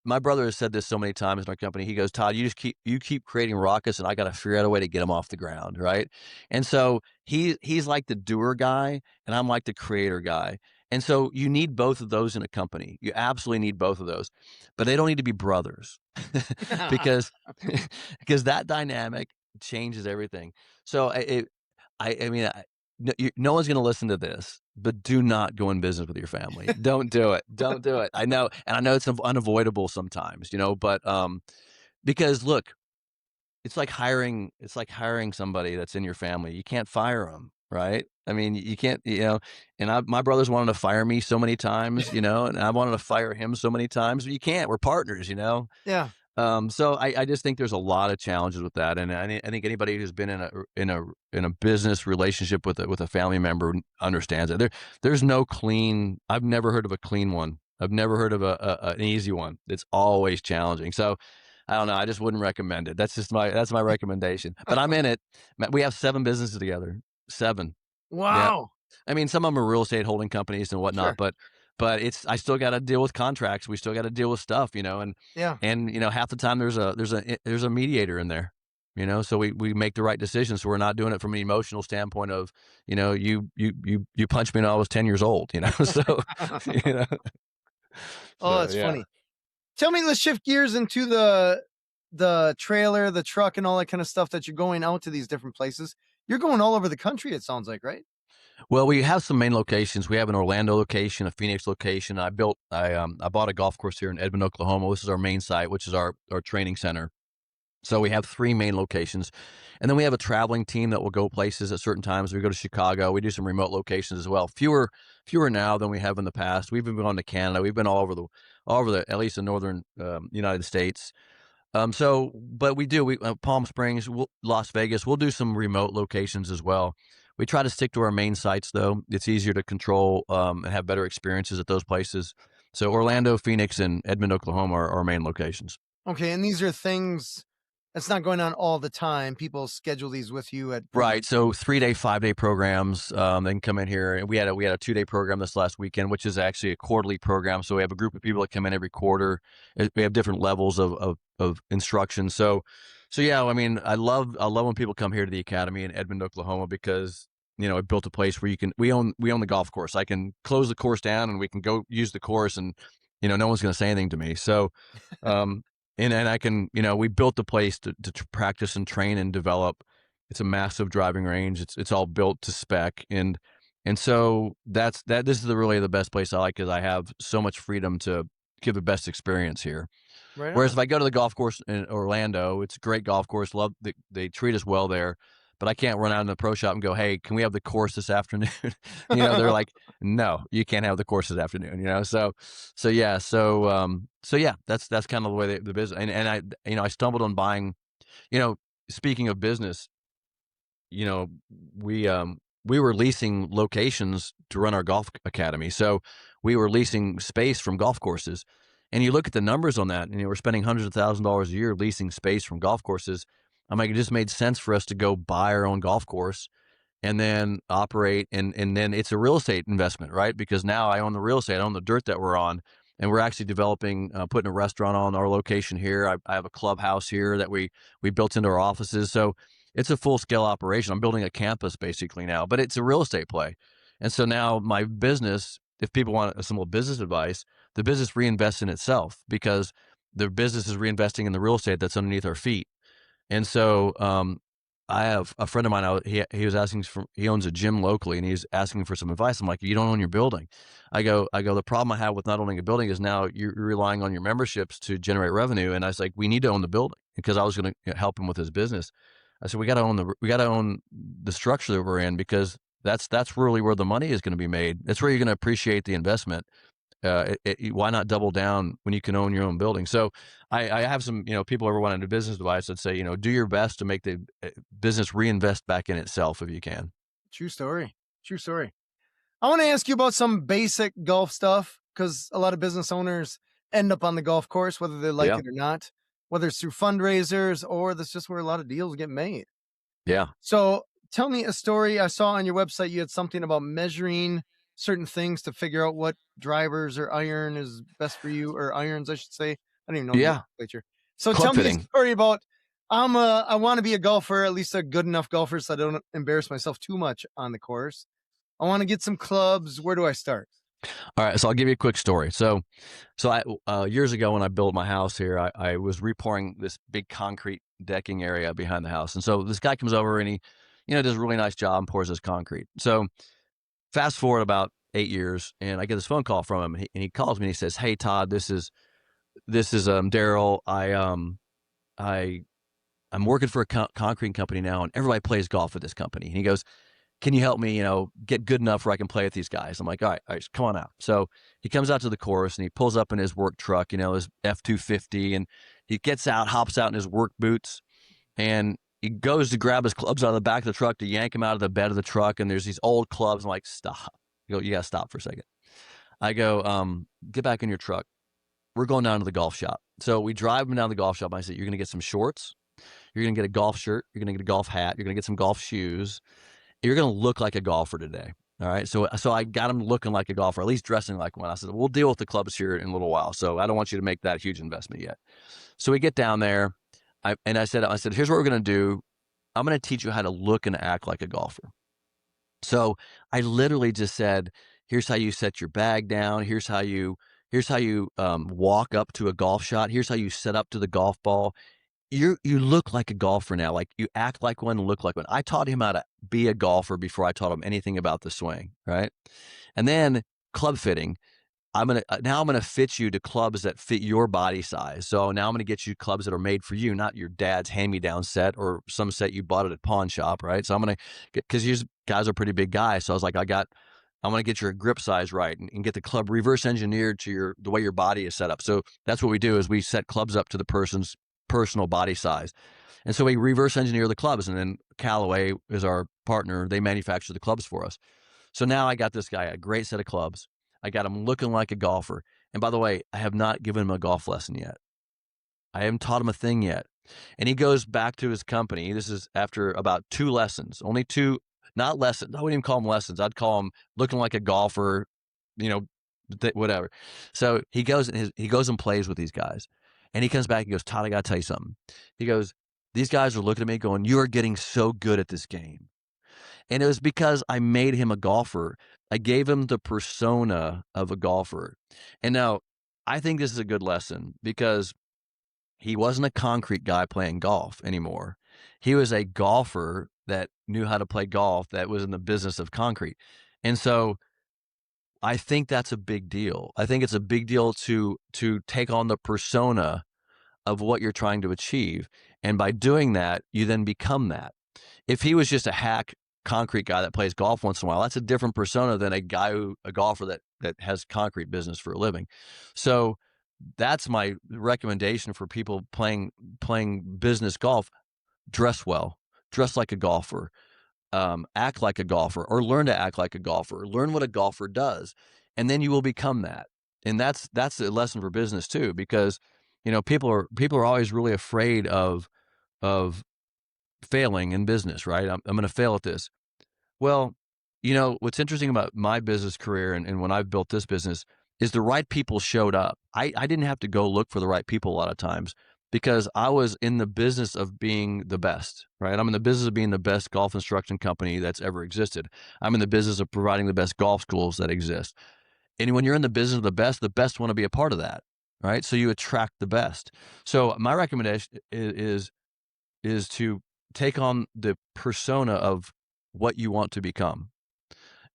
my brother has said this so many times in our company. He goes, Todd, you keep creating rockets, and I got to figure out a way to get them off the ground, right? And so he's like the doer guy, and I'm like the creator guy. And so you need both of those in a company. You absolutely need both of those, but they don't need to be brothers because because that dynamic changes everything. So I mean, no one's going to listen to this, but do not go in business with your family. Don't do it. Don't do it. I know, and I know it's unavoidable sometimes, but because look, it's like hiring somebody that's in your family. You can't fire them, right? I mean, you can't, and my brothers wanted to fire me so many times, and I wanted to fire him so many times, but you can't. We're partners. Yeah. So I just think there's a lot of challenges with that, and I think anybody who's been in a business relationship with a family member understands it. There's no clean. I've never heard of a clean one. I've never heard of an easy one. It's always challenging. So I don't know. I just wouldn't recommend it. That's my recommendation. But I'm in it. We have 7 businesses together. 7. Yeah. Wow. I mean, some of them are real estate holding companies and whatnot, Sure. but I still got to deal with contracts. We still got to deal with stuff, Yeah. and half the time there's a mediator in there, so we make the right decisions. So we're not doing it from an emotional standpoint of, you punched me when I was 10 years old, so, you know, Oh, so that's yeah. funny. Tell me, let's shift gears into the trailer, the truck, and all that kind of stuff that you're going out to these different places. You're going all over the country, it sounds like, right? Well, we have some main locations. We have an Orlando location, a Phoenix location. I bought a golf course here in Edmond, Oklahoma. This is our main site, which is our training center. So we have 3 main locations, and then we have a traveling team that will go places at certain times. We go to Chicago. We do some remote locations as well. Fewer now than we have in the past. We've been going to Canada. We've been all over the at least the northern United States. But we Palm Springs, Las Vegas. We'll do some remote locations as well. We try to stick to our main sites, though. It's easier to control and have better experiences at those places. So Orlando, Phoenix, and Edmond, Oklahoma are our main locations. Okay, and these are things that's not going on all the time. People schedule these with you at Right. different. So 3-day, 5-day programs. They can come in here, and we had a 2-day program this last weekend, which is actually a quarterly program. So we have a group of people that come in every quarter. We have different levels of instruction. So yeah. I mean, I love when people come here to the academy in Edmond, Oklahoma, because we built a place where we own the golf course. I can close the course down, and we can go use the course, and no one's going to say anything to me. So. Um, and I can, we built the place to practice and train and develop. It's a massive driving range. It's all built to spec, and so that's that. This is really the best place I like, because I have so much freedom to give the best experience here. Right Whereas on. if I go to the golf course in Orlando, it's a great golf course. Love they treat us well there, but I can't run out in the pro shop and go, "Hey, can we have the course this afternoon?" They're like, "No, you can't have the course this afternoon." So yeah, so yeah, that's kind of the way the business. And I stumbled on buying. You know, Speaking of business, you know, we were leasing locations to run our golf academy. So we were leasing space from golf courses. And you look at the numbers on that, and we're spending hundreds of $1,000s a year leasing space from golf courses. I'm like, it just made sense for us to go buy our own golf course and then operate, and then it's a real estate investment, right? Because now I own the real estate, I own the dirt that we're on, and we're actually developing, putting a restaurant on our location here. I have a clubhouse here that we built into our offices, so it's a full scale operation. I'm building a campus basically now, but it's a real estate play, and so now my business, if people want some more business advice, the business reinvests in itself because the business is reinvesting in the real estate that's underneath our feet. And so, I have a friend of mine. He was asking for. He owns a gym locally, and he's asking for some advice. I'm like, you don't own your building. I go. The problem I have with not owning a building is now you're relying on your memberships to generate revenue. And I was like, we need to own the building, because I was going to help him with his business. I said, we got to own the structure that we're in, because that's really where the money is going to be made. That's where you're going to appreciate the investment. Why not double down when you can own your own building? So I have some, people ever want to do business advice that say, do your best to make the business reinvest back in itself if you can. True story. True story. I want to ask you about some basic golf stuff, because a lot of business owners end up on the golf course, whether they like Yeah. it or not, whether it's through fundraisers or that's just where a lot of deals get made. Yeah. So tell me a story. I saw on your website you had something about measuring certain things to figure out what drivers or iron is best for you, or irons, I should say. I don't even know the Yeah, nomenclature. So club tell me a fitting. story about. I want to be a golfer, at least a good enough golfer, so I don't embarrass myself too much on the course. I want to get some clubs. Where do I start? All right, so I'll give you a quick story. So I years ago when I built my house here, I was repouring this big concrete decking area behind the house, and so this guy comes over and he, does a really nice job and pours this concrete. So fast forward about 8 years, and I get this phone call from him, and he calls me and he says, "Hey Todd, this is Daryl. I I'm working for a concrete company now, and everybody plays golf at this company." And he goes, "Can you help me, get good enough where I can play with these guys?" I'm like, all right, come on out. So he comes out to the course and he pulls up in his work truck, his F-250, and he gets out, hops out in his work boots, and he goes to grab his clubs out of the back of the truck to yank him out of the bed of the truck. And there's these old clubs. I'm like, stop. You gotta stop for a second. I go, get back in your truck. We're going down to the golf shop. So we drive him down to the golf shop. I said, you're gonna get some shorts. You're gonna get a golf shirt. You're gonna get a golf hat. You're gonna get some golf shoes. You're going to look like a golfer today. All right. So I got him looking like a golfer, at least dressing like one. I said, we'll deal with the clubs here in a little while. So I don't want you to make that huge investment yet. So we get down there. I said, here's what we're going to do. I'm going to teach you how to look and act like a golfer. So I literally just said, here's how you set your bag down. Here's how you walk up to a golf shot. Here's how you set up to the golf ball. You look like a golfer now. Like, you act like one, look like one. I taught him how to be a golfer before I taught him anything about the swing, right? And then club fitting. I'm gonna fit you to clubs that fit your body size. So now I'm gonna get you clubs that are made for you, not your dad's hand-me-down set or some set you bought at a pawn shop, right? So I'm gonna because these guys are pretty big guys. So I was like, I'm gonna get your grip size right and get the club reverse engineered to the way your body is set up. So that's what we do is we set clubs up to the person's personal body size. And so we reverse engineer the clubs, and then Callaway is our partner. They manufacture the clubs for us. So now I got this guy a great set of clubs. I got him looking like a golfer. And by the way, I have not given him a golf lesson yet. I haven't taught him a thing yet. And he goes back to his company. This is after about 2 lessons, only 2, not lessons. I wouldn't even call them lessons. I'd call him looking like a golfer, you know, whatever. So he goes and plays with these guys. And he comes back and goes, Todd, I got to tell you something. He goes, these guys are looking at me going, you are getting so good at this game. And it was because I made him a golfer. I gave him the persona of a golfer. And now I think this is a good lesson because he wasn't a concrete guy playing golf anymore. He was a golfer that knew how to play golf, that was in the business of concrete. And so I think that's a big deal. I think it's a big deal to take on the persona of what you're trying to achieve. And by doing that, you then become that. If he was just a hack concrete guy that plays golf once in a while, that's a different persona than a golfer that has concrete business for a living. So that's my recommendation for people playing business golf. Dress well, dress like a golfer, act like a golfer, or learn to act like a golfer. Learn what a golfer does, and then you will become that. And that's a lesson for business too, because people are always really afraid of failing in business, right? I'm going to fail at this. Well, what's interesting about my business career and when I've built this business is the right people showed up. I didn't have to go look for the right people a lot of times because I was in the business of being the best, right? I'm in the business of being the best golf instruction company that's ever existed. I'm in the business of providing the best golf schools that exist. And when you're in the business of the best want to be a part of that, right? So you attract the best. So my recommendation is to take on the persona of what you want to become,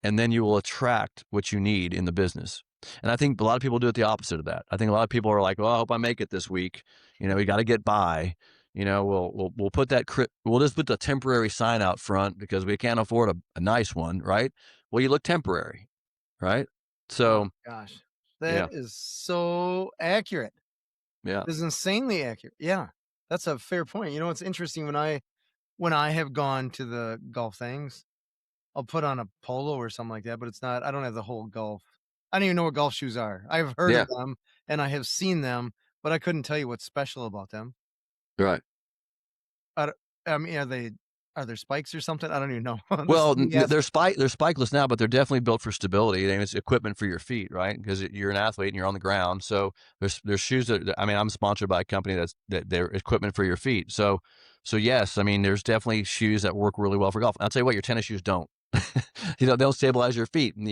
and then you will attract what you need in the business. And I think a lot of people do it the opposite of that. I think a lot of people are like, well, I hope I make it this week. We got to get by. We'll put we'll just put the temporary sign out front because we can't afford a nice one, right? Well, you look temporary, right? Oh So gosh, that yeah, is so accurate. yeah, It's insanely accurate. Yeah, that's a fair point. You know, it's interesting when I have gone to the golf things, I'll put on a polo or something like that, but it's not. I don't have the whole golf. I don't even know what golf shoes are. I've heard yeah, of them and I have seen them, but I couldn't tell you what's special about them. right. I, don't- I mean, are there spikes or something? I don't even know. This Well, is me asking. they're spikeless now, but they're definitely built for stability, and it's equipment for your feet, right? Because you're an athlete and you're on the ground. So there's shoes I mean, I'm sponsored by a company that they're equipment for your feet. So yes, I mean, there's definitely shoes that work really well for golf. I'll tell you what, your tennis shoes don't. They'll stabilize your feet. And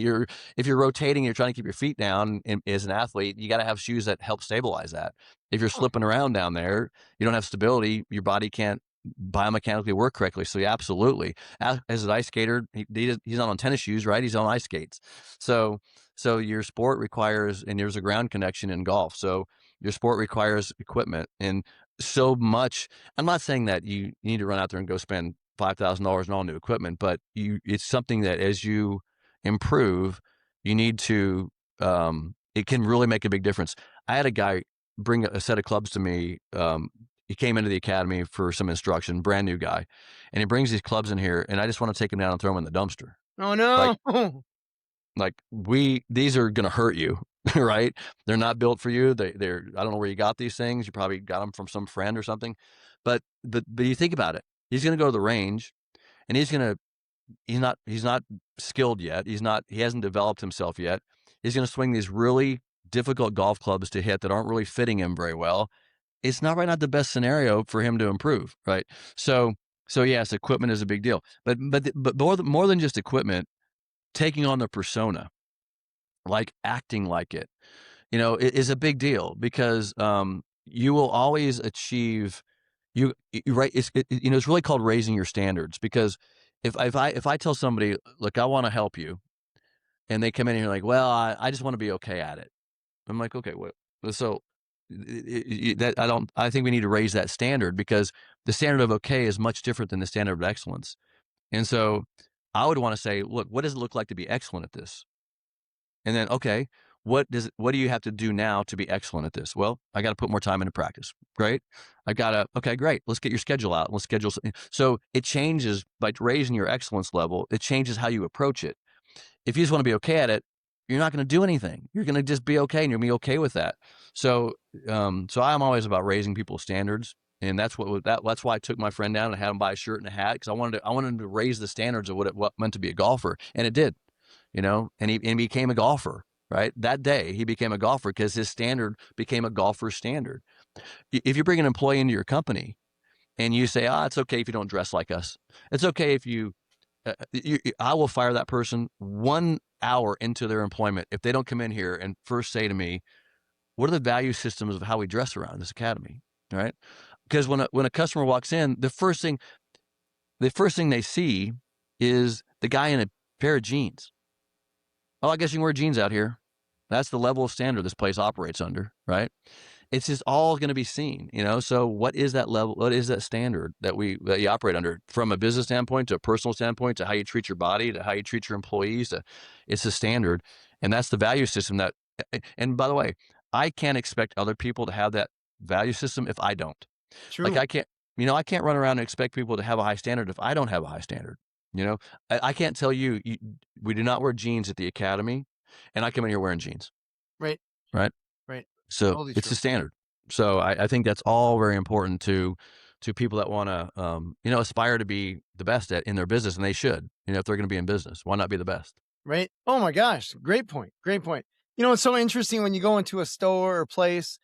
if you're rotating, you're trying to keep your feet down as an athlete, you got to have shoes that help stabilize that. If you're Huh. slipping around down there, you don't have stability, your body can't biomechanically work correctly. So yeah, absolutely. As an ice skater, he's not on tennis shoes, right? He's on ice skates. So your sport requires, and there's a ground connection in golf. So your sport requires equipment and so much. I'm not saying that you need to run out there and go spend $5,000 on all new equipment, but it's something that as you improve, you need to, it can really make a big difference. I had a guy bring a set of clubs to me. He came into the academy for some instruction, brand new guy, and he brings these clubs in here, and I just want to take them down and throw them in the dumpster. Oh Like, no. these are going to hurt you, right? They're not built for you. I don't know where you got these things. You probably got them from some friend or something, but you think about it. He's going to go to the range, and he's not skilled yet. He hasn't developed himself yet. He's going to swing these really difficult golf clubs to hit that aren't really fitting him very well. It's not the best scenario for him to improve, right? So yes, equipment is a big deal, but more than just equipment, taking on the persona, like acting like it, is a big deal because you will always achieve right. It's really called raising your standards because if I tell somebody, look, I want to help you, and they come in here like, well, I just want to be okay at it. I'm like, okay, what? So that I think we need to raise that standard because the standard of okay is much different than the standard of excellence. And so I would want to say, look, what does it look like to be excellent at this? And then, okay, what do you have to do now to be excellent at this? Well, I got to put more time into practice. Great. Okay, great. Let's get your schedule out. Let's schedule. So it changes by raising your excellence level. It changes how you approach it. If you just want to be okay at it, you're not going to do anything. You're going to just be okay, and you'll be okay with that. So, so I'm always about raising people's standards, and that's why I took my friend down and had him buy a shirt and a hat because I wanted him to raise the standards of what it meant to be a golfer, and it did, and he became a golfer. Right that day, he became a golfer because his standard became a golfer's standard. If you bring an employee into your company and you say, it's okay if you don't dress like us. It's okay if I will fire that person 1 hour into their employment if they don't come in here and first say to me, what are the value systems of how we dress around this academy? All right. Because when a customer walks in, the first thing they see is the guy in a pair of jeans. Oh, I guess you can wear jeans out here. That's the level of standard this place operates under, right? It's just all going to be seen, So what is that level? What is that standard that you operate under from a business standpoint to a personal standpoint to how you treat your body to how you treat your employees? It's a standard, and that's the value system that. And by the way, I can't expect other people to have that value system if I don't. Like True. I can't run around and expect people to have a high standard if I don't have a high standard. I can't tell you we do not wear jeans at the academy, and I come in here wearing jeans, Right. right? Right. So Totally it's true. the standard. So I think that's all very important to people that want to aspire to be the best in their business, and they should. If they're going to be in business, why not be the best? Right. Oh my gosh. Great point. Great point. It's so interesting when you go into a store or place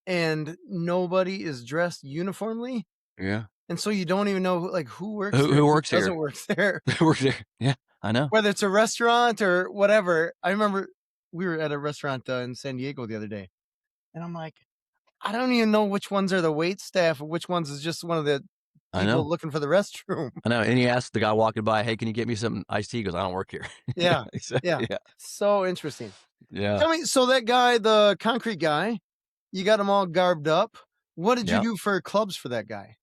and nobody is dressed uniformly. Yeah. And so you don't even know like who works there, Who who works doesn't here? work there, Who works here? Yeah, I know. whether it's a restaurant or whatever. I remember we were at a restaurant in San Diego the other day, and I'm like, I don't even know which ones are the wait staff or which ones is just one of the I people know. looking for the restroom. I know. And he asked the guy walking by, "Hey, can you get me some iced tea?" He goes, "I don't work here." Yeah. Yeah. Yeah. So interesting. Yeah. Tell me, so that guy, the concrete guy, you got him all garbed up. What did you Yeah. do for clubs for that guy?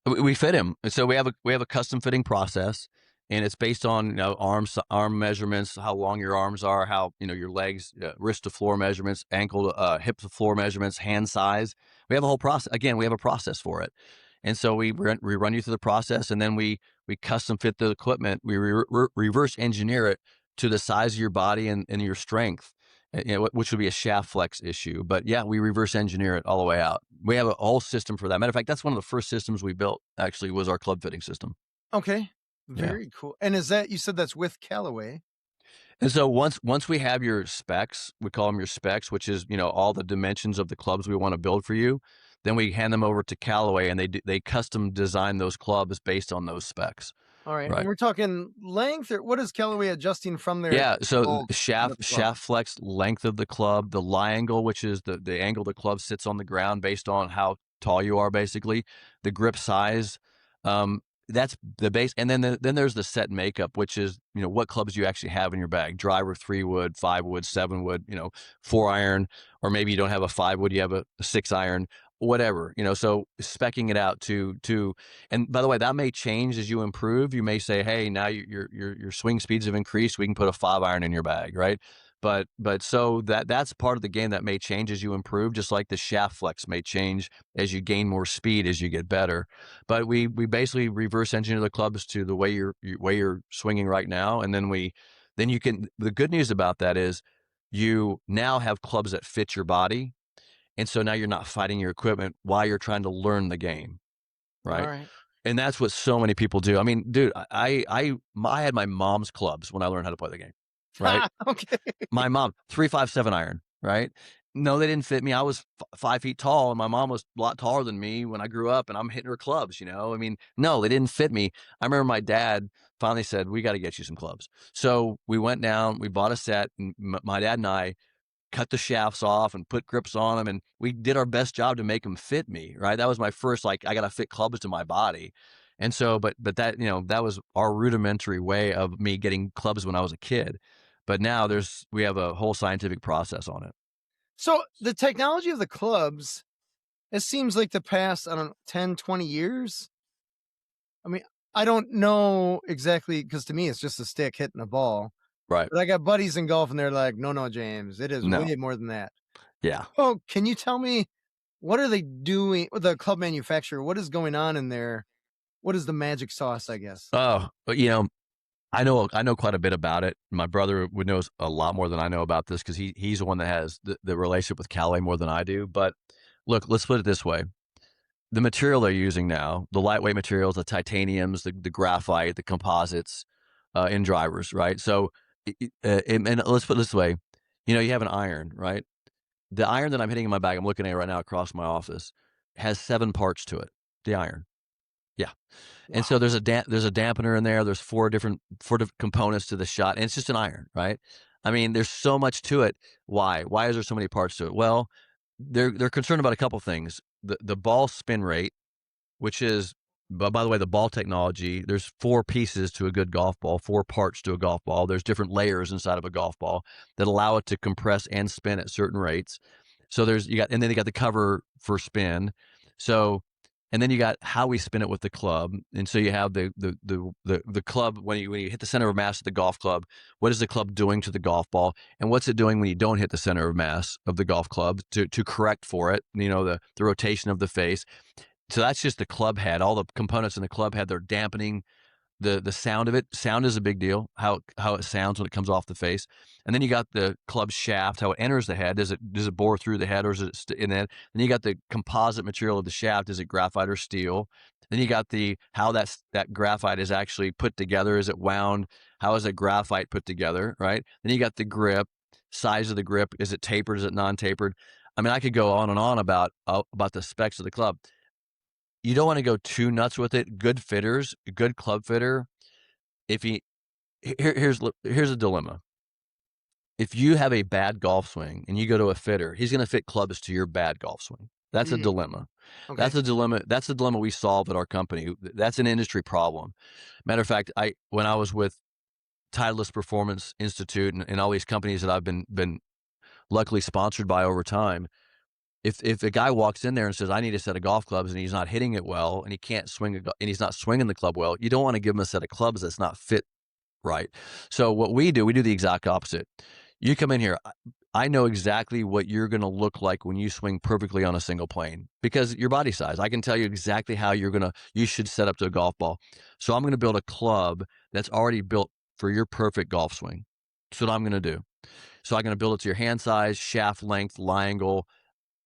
We fit him. So we have a custom fitting process, and it's based on arm measurements, how long your arms are, how your legs, wrist to floor measurements, ankle to hip to floor measurements, hand size. We have a whole process. Again, we have a process for it, and so we run you through the process, and then we custom fit the equipment. We reverse engineer it to the size of your body and your strength. Which would be a shaft flex issue. But yeah, we reverse engineer it all the way out. We have a whole system for that. Matter of fact, that's one of the first systems we built, actually, was our club fitting system. Okay. Yeah. Very cool. And is that, you said that's with Callaway? And so once we have your specs, we call them your specs, which is, all the dimensions of the clubs we want to build for you, then we hand them over to Callaway and they custom design those clubs based on those specs. All right. And Right. we're talking length, or what is Callaway adjusting from their Yeah, so bulk with shaft the club? shaft flex length of the club, the lie angle, which is the angle the club sits on the ground based on how tall you are, basically, the grip size, that's the base, and then there's the set makeup, which is what clubs you actually have in your bag: driver, 3 wood, 5 wood, 7 wood, 4 iron, or maybe you don't have a 5 wood, you have a 6 iron, whatever. So specking it out to and by the way, that may change as you improve. You may say, "Hey, now your swing speeds have increased. We can put a 5 iron in your bag," right? But so that's part of the game that may change as you improve, just like the shaft flex may change as you gain more speed as you get better. But we basically reverse engineer the clubs to the way you're swinging right now, and then you can. The good news about that is you now have clubs that fit your body, and so now you're not fighting your equipment while you're trying to learn the game, All right? right. And that's what so many people do. I mean, dude, I had my mom's clubs when I learned how to play the game, right? Okay. My mom, 357 iron, right? No, they didn't fit me. I was 5 feet tall, and my mom was a lot taller than me when I grew up, and I'm hitting her clubs. I mean, no, they didn't fit me. I remember my dad finally said, "We got to get you some clubs." So we went down, we bought a set, and my dad and I cut the shafts off and put grips on them, and we did our best job to make them fit me, right? That was my first, like, I got to fit clubs to my body. And so, but that, that was our rudimentary way of me getting clubs when I was a kid. But now we have a whole scientific process on it. So the technology of the clubs, it seems like the past, I don't know, 10, 20 years. I mean, I don't know exactly, because to me, it's just a stick hitting a ball. Right. But I got buddies in golf and they're like, no, no, James, it is No. way more than that. Yeah. Oh, can you tell me, what are they doing with the club manufacturer? What is going on in there? What is the magic sauce, I guess? Oh, but I know quite a bit about it. My brother would knows a lot more than I know about this because he's the one that has the relationship with Callaway more than I do. But look, let's put it this way. The material they're using now, the lightweight materials, the titaniums, the graphite, the composites in drivers, right? So, and let's put it this way, you have an iron, right? The iron that I'm hitting in my bag, I'm looking at it right now across my office, has 7 parts to it. The iron, yeah. And so Wow. there's a dampener in there. There's four different components to the shot, and it's just an iron, right? I mean, there's so much to it. Why? Why is there so many parts to it? Well, they're concerned about a couple things. The ball spin rate, which is, but by the way, the ball technology, there's 4 pieces to a good golf ball, 4 parts to a golf ball. There's different layers inside of a golf ball that allow it to compress and spin at certain rates. So and then you got the cover for spin. So, and then you got how we spin it with the club. And so you have the club when you hit the center of mass of the golf club. What is the club doing to the golf ball, and what's it doing when you don't hit the center of mass of the golf club to correct for it? The rotation of the face. So that's just the club head. All the components in the club head, they're dampening the sound of it. Sound is a big deal, how it sounds when it comes off the face. And then you got the club shaft, how it enters the head. Does it bore through the head, or is it in that? Then you got the composite material of the shaft. Is it graphite or steel? Then you got how that graphite is actually put together. Is it wound? How is that graphite put together, right? Then you got the grip, size of the grip. Is it tapered? Is it non-tapered? I mean, I could go on and on about the specs of the club. You don't wanna go too nuts with it. Good fitters, a good club fitter, if he here's a dilemma. If you have a bad golf swing and you go to a fitter, he's gonna fit clubs to your bad golf swing. That's a Mm, dilemma. okay. That's a dilemma we solve at our company. That's an industry problem. Matter of fact, when I was with Titleist Performance Institute and all these companies that I've been luckily sponsored by over time, if a guy walks in there and says, "I need a set of golf clubs," and he's not hitting it well, and he can't and he's not swinging the club well, you don't wanna give him a set of clubs that's not fit right. So what we do the exact opposite. You come in here, I know exactly what you're gonna look like when you swing perfectly on a single plane because your body size. I can tell you exactly how you should set up to a golf ball. So I'm gonna build a club that's already built for your perfect golf swing. That's what I'm gonna do. So I'm gonna build it to your hand size, shaft length, lie angle,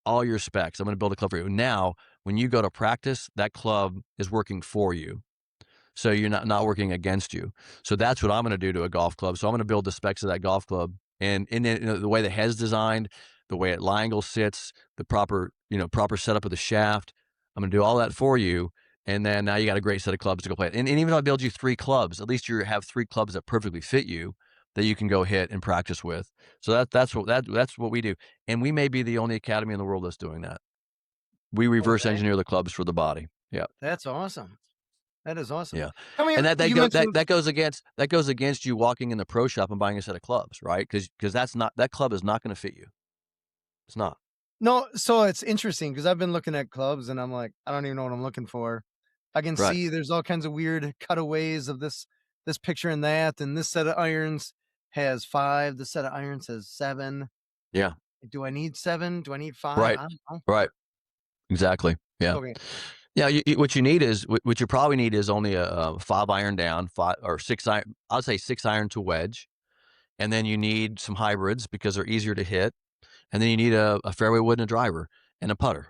all your specs. I'm going to build a club for you. Now, when you go to practice, that club is working for you. So you're not working against you. So that's what I'm going to do to a golf club. So I'm going to build the specs of that golf club, and the way the head's designed, the way lie angle sits, the proper setup of the shaft. I'm going to do all that for you. And then now you got a great set of clubs to go play. And even if I build you 3 clubs, at least you have 3 clubs that perfectly fit you that you can go hit and practice with. So that's what we do. And we may be the only academy in the world that's doing that. We Oh, reverse engineer the clubs for the body. Yeah. that's awesome. That is awesome. Yeah. Tell me, And you mentioned that goes against you walking in the pro shop and buying a set of clubs, right? Because that club is not going to fit you. It's not. no. So it's interesting because I've been looking at clubs and I'm like, I don't even know what I'm looking for. I can Right. see there's all kinds of weird cutaways of this picture and that, and this set of irons has 5. This set of irons has 7. Yeah. Do I need 7? Do I need 5? Right. I don't know. Right. Exactly. Yeah. Okay. Yeah. What you need is what you probably need is only a 5 iron down, 5 or 6 iron. I'd say 6 iron to wedge, and then you need some hybrids because they're easier to hit. And then you need a fairway wood and a driver and a putter.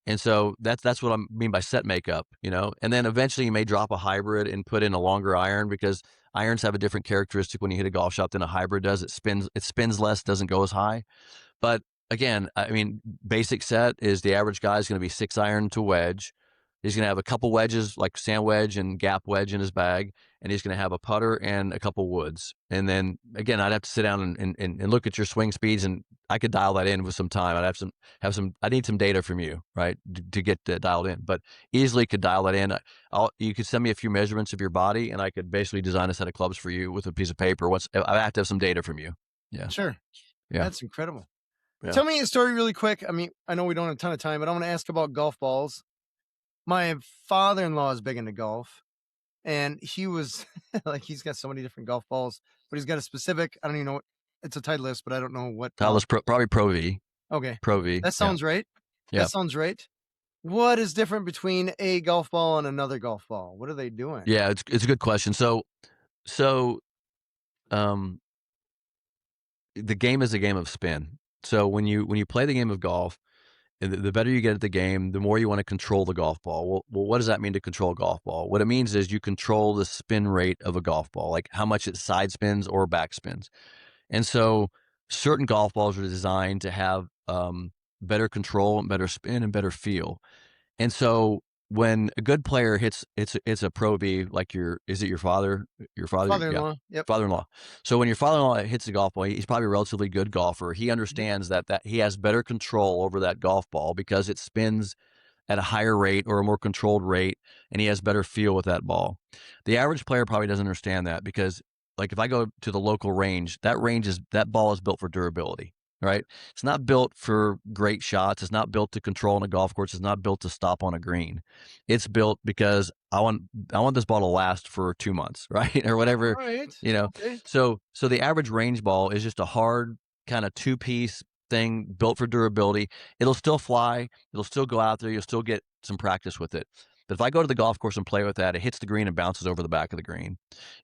And so that's what I mean by set makeup, And then eventually you may drop a hybrid and put in a longer iron because irons have a different characteristic when you hit a golf shot than a hybrid does. It spins less, doesn't go as high. But again, I mean, basic set is the average guy is going to be 6 iron to wedge. He's going to have a couple wedges like sand wedge and gap wedge in his bag, and he's going to have a putter and a couple woods. And then again, I'd have to sit down and look at your swing speeds, and I could dial that in with some time. I'd have some. I need some data from you, right, to get that dialed in. But easily could dial that in. You could send me a few measurements of your body, and I could basically design a set of clubs for you with a piece of paper. I have to have some data from you. Yeah, Sure. yeah. That's incredible. Yeah. Tell me a story really quick. I mean, I know we don't have a ton of time, but I want to ask about golf balls. My father-in-law is big into golf, and he was like, he's got so many different golf balls, but he's got a specific, I don't even know what, it's a Titleist, but I don't know what. Titleist probably Pro V. Okay. Pro V. That sounds right. Yeah. That sounds right. What is different between a golf ball and another golf ball? What are they doing? Yeah, it's a good question. So, the game is a game of spin. So when you play the game of golf, and the better you get at the game, the more you want to control the golf ball. Well, what does that mean to control a golf ball? What it means is you control the spin rate of a golf ball, like how much it side spins or back spins. And so certain golf balls are designed to have better control and better spin and better feel. And so when a good player hits it's a Pro V, like is it your father? Your father? Father-in-law. Yeah. Yep. Father-in-law. So when your father-in-law hits a golf ball, he's probably a relatively good golfer. He understands that he has better control over that golf ball because it spins at a higher rate or a more controlled rate, and he has better feel with that ball. The average player probably doesn't understand that because, like, if I go to the local range, that ball is built for durability, right? It's not built for great shots. It's not built to control on a golf course. It's not built to stop on a green. It's built because I want this ball to last for 2 months, right? Or whatever, All right. Okay. So the average range ball is just a hard kind of 2-piece thing built for durability. It'll still fly. It'll still go out there. You'll still get some practice with it. But if I go to the golf course and play with that, it hits the green and bounces over the back of the green.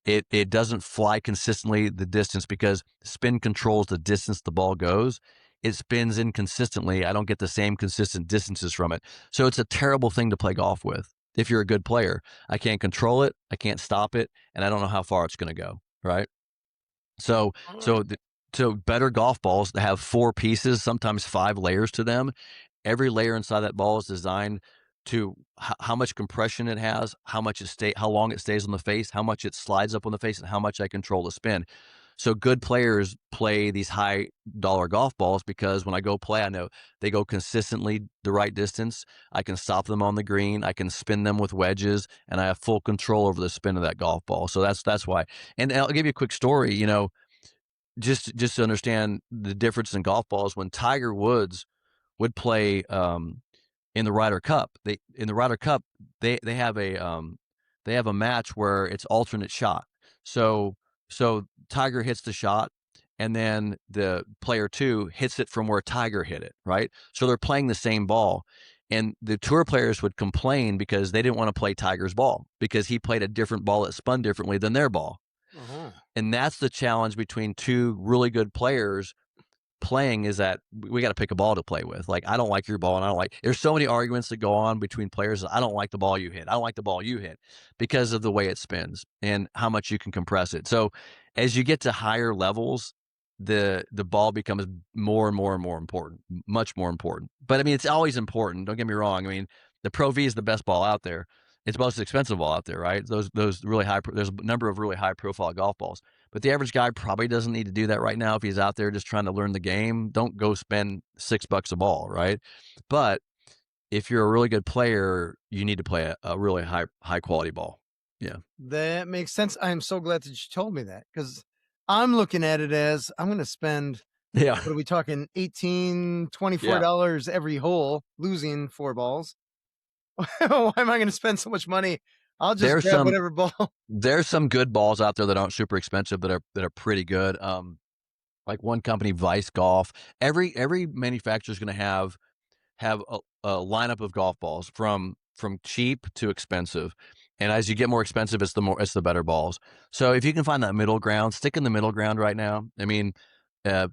It doesn't fly consistently the distance because spin controls the distance the ball goes. It spins inconsistently. I don't get the same consistent distances from it. So it's a terrible thing to play golf with. If you're a good player, I can't control it. I can't stop it. And I don't know how far it's going to go. Right. So better golf balls that have 4 pieces, sometimes 5 layers to them. Every layer inside that ball is designed to how much compression it has, how long it stays on the face, how much it slides up on the face, and how much I control the spin. So good players play these high dollar golf balls because when I go play, I know they go consistently the right distance. I can stop them on the green. I can spin them with wedges, and I have full control over the spin of that golf ball. So that's why. And I'll give you a quick story. Just to understand the difference in golf balls, when Tiger Woods would play in the Ryder Cup, they have a match where it's alternate shot. So Tiger hits the shot, and then the player 2 hits it from where Tiger hit it, right? So they're playing the same ball. And the tour players would complain because they didn't want to play Tiger's ball because he played a different ball that spun differently than their ball. Uh-huh. And that's the challenge between 2 really good players playing is that we got to pick a ball to play with. Like, I don't like your ball, and I don't like. There's so many arguments that go on between players. I don't like the ball you hit. I don't like the ball you hit because of the way it spins and how much you can compress it. So, as you get to higher levels, the ball becomes more and more and more important, much more important. But I mean, it's always important. Don't get me wrong. I mean, the Pro V is the best ball out there. It's the most expensive ball out there, right? Those really high. There's a number of really high profile golf balls. But the average guy probably doesn't need to do that right now if he's out there just trying to learn the game. Don't go spend $6 a ball, right? But if you're a really good player, you need to play a really high quality ball. Yeah. That makes sense. I am so glad that you told me that, because I'm looking at it as I'm going to spend, Yeah. what are we talking, $18, Yeah. $24 every hole, losing 4 balls. Why am I going to spend so much money? I'll just There's grab some whatever ball. there's some good balls out there that aren't super expensive that are pretty good. Like one company, Vice Golf. Every manufacturer is going to have a lineup of golf balls from cheap to expensive. And as you get more expensive, it's the better balls. So if you can find that middle ground, stick in the middle ground right now. I mean, uh,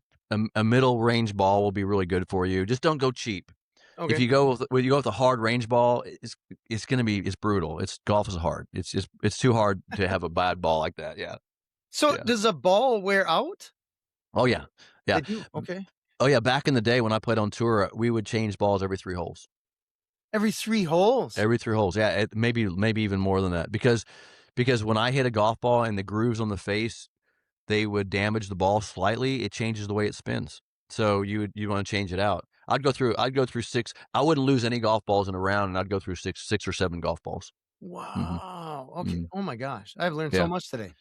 a middle range ball will be really good for you. Just don't go cheap. If Okay. you go with a hard range ball, it's brutal. Golf is hard. It's too hard to have a bad ball like that. Yeah. So Yeah. does a ball wear out? Oh yeah. Yeah. They do. Okay. Oh yeah. Back in the day when I played on tour, we would change balls every 3 holes. Every 3 holes. Every 3 holes. Yeah, maybe even more than that because when I hit a golf ball and the grooves on the face, they would damage the ball slightly. It changes the way it spins. So you want to change it out. I'd go through 6. I wouldn't lose any golf balls in a round, and I'd go through 6 or 7 golf balls. Mhm. Wow. Okay. Mhm. Oh my gosh. I've learned so Yeah. much today.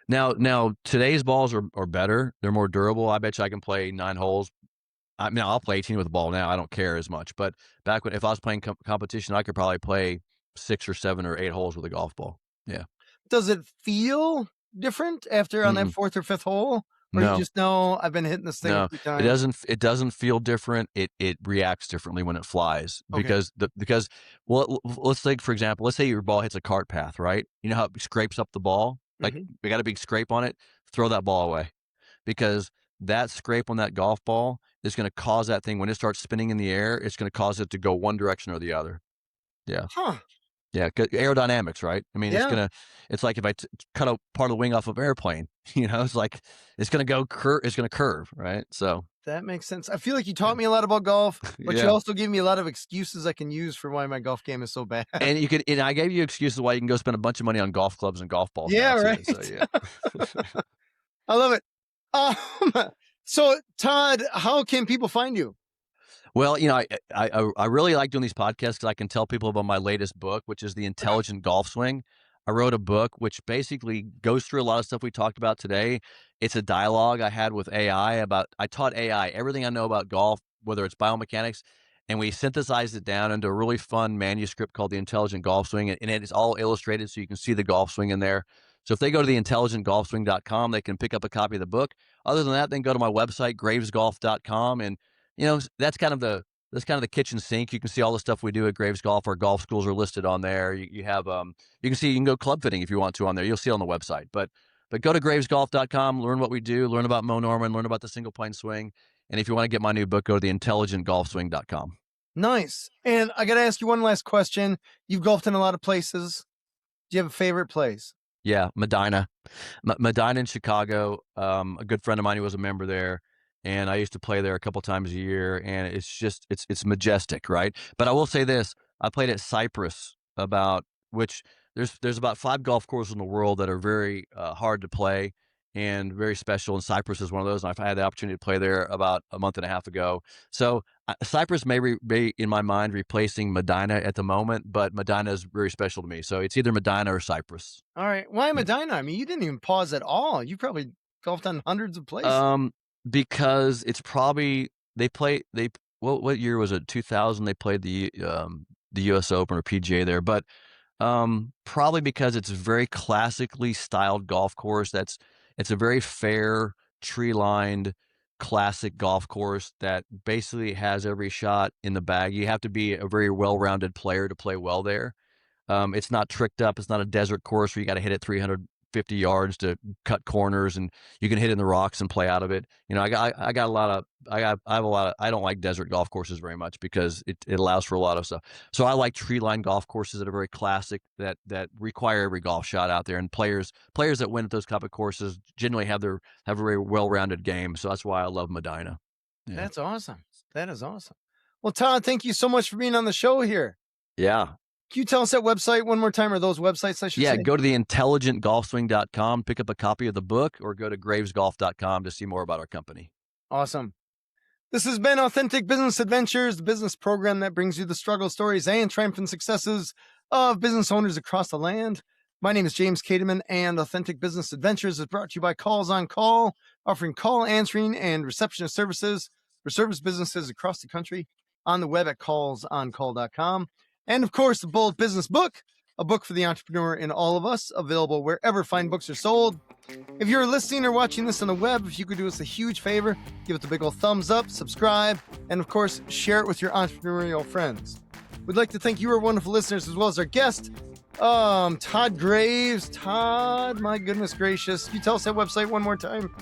Now today's balls are better. They're more durable. I bet you I can play 9 holes. I mean, I'll play 18 with a ball now. I don't care as much. But back when if I was playing competition, I could probably play 6 or 7 or 8 holes with a golf ball. Yeah. Does it feel different after on that Mm-mm. 4th or 5th hole? Or you No. just know I've been hitting this thing a No, few times? it doesn't feel different. It reacts differently when it flies Okay. because well, let's take for example, let's say your ball hits a cart path, right? You know how it scrapes up the ball? Like Mhm. we got a big scrape on it, throw that ball away because that scrape on that golf ball is going to cause that thing when it starts spinning in the air, it's going to cause it to go one direction or the other. Yeah. Huh. Yeah, aerodynamics, right? I mean, Yeah. it's like if I cut a part of the wing off of an airplane, it's like it's gonna it's gonna curve, right? So That makes sense. I feel like you taught yeah, me a lot about golf, but you yeah. also gave me a lot of excuses I can use for why my golf game is so bad. And I gave you excuses why you can go spend a bunch of money on golf clubs and golf balls now Yeah, too. right. So yeah. I love it. So Todd, how can people find you? Well, I really like doing these podcasts because I can tell people about my latest book, which is The Intelligent Golf Swing. I wrote a book which basically goes through a lot of stuff we talked about today. It's a dialogue I had with AI I taught AI everything I know about golf, whether it's biomechanics, and we synthesized it down into a really fun manuscript called The Intelligent Golf Swing. And it is all illustrated so you can see the golf swing in there. So if they go to theintelligentgolfswing.com, they can pick up a copy of the book. Other than that, then go to my website, gravesgolf.com, and that's kind of the kitchen sink. You can see all the stuff we do at Graves Golf. Our golf schools are listed on there. You have you can go club fitting if you want to on there. You'll see it on the website. But go to gravesgolf.com, learn what we do, learn about Mo Norman, learn about the single plane swing. And if you want to get my new book, go to theintelligentgolfswing.com. Nice. And I got to ask you one last question. You've golfed in a lot of places. Do you have a favorite place? Yeah, Medina. Medina in Chicago. A good friend of mine who was a member there, and I used to play there a couple times a year, and it's majestic, right? But I will say this: I played at Cypress which there's about 5 golf courses in the world that are very hard to play and very special, and Cypress is one of those. And I've had the opportunity to play there about a month and a half ago. So Cypress may be in my mind replacing Medina at the moment, but Medina is very special to me. So it's either Medina or Cypress. All right. Why Yeah. Medina? I mean, you didn't even pause at all. You probably golfed on hundreds of places. Because it's probably what year was it? 2000 they played the US Open or PGA there, but probably because it's a very classically styled golf course. It's a very fair, tree-lined, classic golf course that basically has every shot in the bag. You have to be a very well-rounded player to play well there. It's not tricked up. It's not a desert course where you got to hit it 300 50 yards to cut corners, and you can hit in the rocks and play out of it. You know, I got a lot of, I have a lot of, I don't like desert golf courses very much because it allows for a lot of stuff. So I like tree line golf courses that are very classic, that require every golf shot out there. And players that win at those type of courses generally have a very well-rounded game. So that's why I love Medina. Yeah. That's awesome. That is awesome. Well, Todd, thank you so much for being on the show here. Yeah. Can you tell us that website one more time, or those websites, I should say? Yeah, go to the intelligentgolfswing.com, pick up a copy of the book, or go to gravesgolf.com to see more about our company. Awesome. This has been Authentic Business Adventures, the business program that brings you the struggle stories and triumphant successes of business owners across the land. My name is James Cademan, and Authentic Business Adventures is brought to you by Calls on Call, offering call answering and receptionist services for service businesses across the country, on the web at callsoncall.com. And of course, the Bold Business Book, a book for the entrepreneur in all of us, available wherever fine books are sold. If you're listening or watching this on the web, if you could do us a huge favor, give it the big old thumbs up, subscribe, and of course, share it with your entrepreneurial friends. We'd like to thank you, our wonderful listeners, as well as our guest, Todd Graves. Todd, my goodness gracious. Can you tell us that website one more time?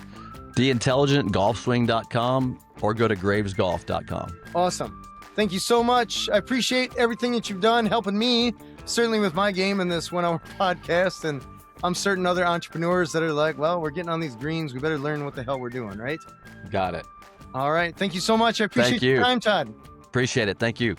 Theintelligentgolfswing.com, or go to gravesgolf.com. Awesome. Thank you so much. I appreciate everything that you've done, helping me, certainly with my game in this 1 hour podcast. And I'm certain other entrepreneurs that are like, well, we're getting on these greens. We better learn what the hell we're doing, right? Got it. All right. Thank you so much. I appreciate your time, Todd. Appreciate it. Thank you.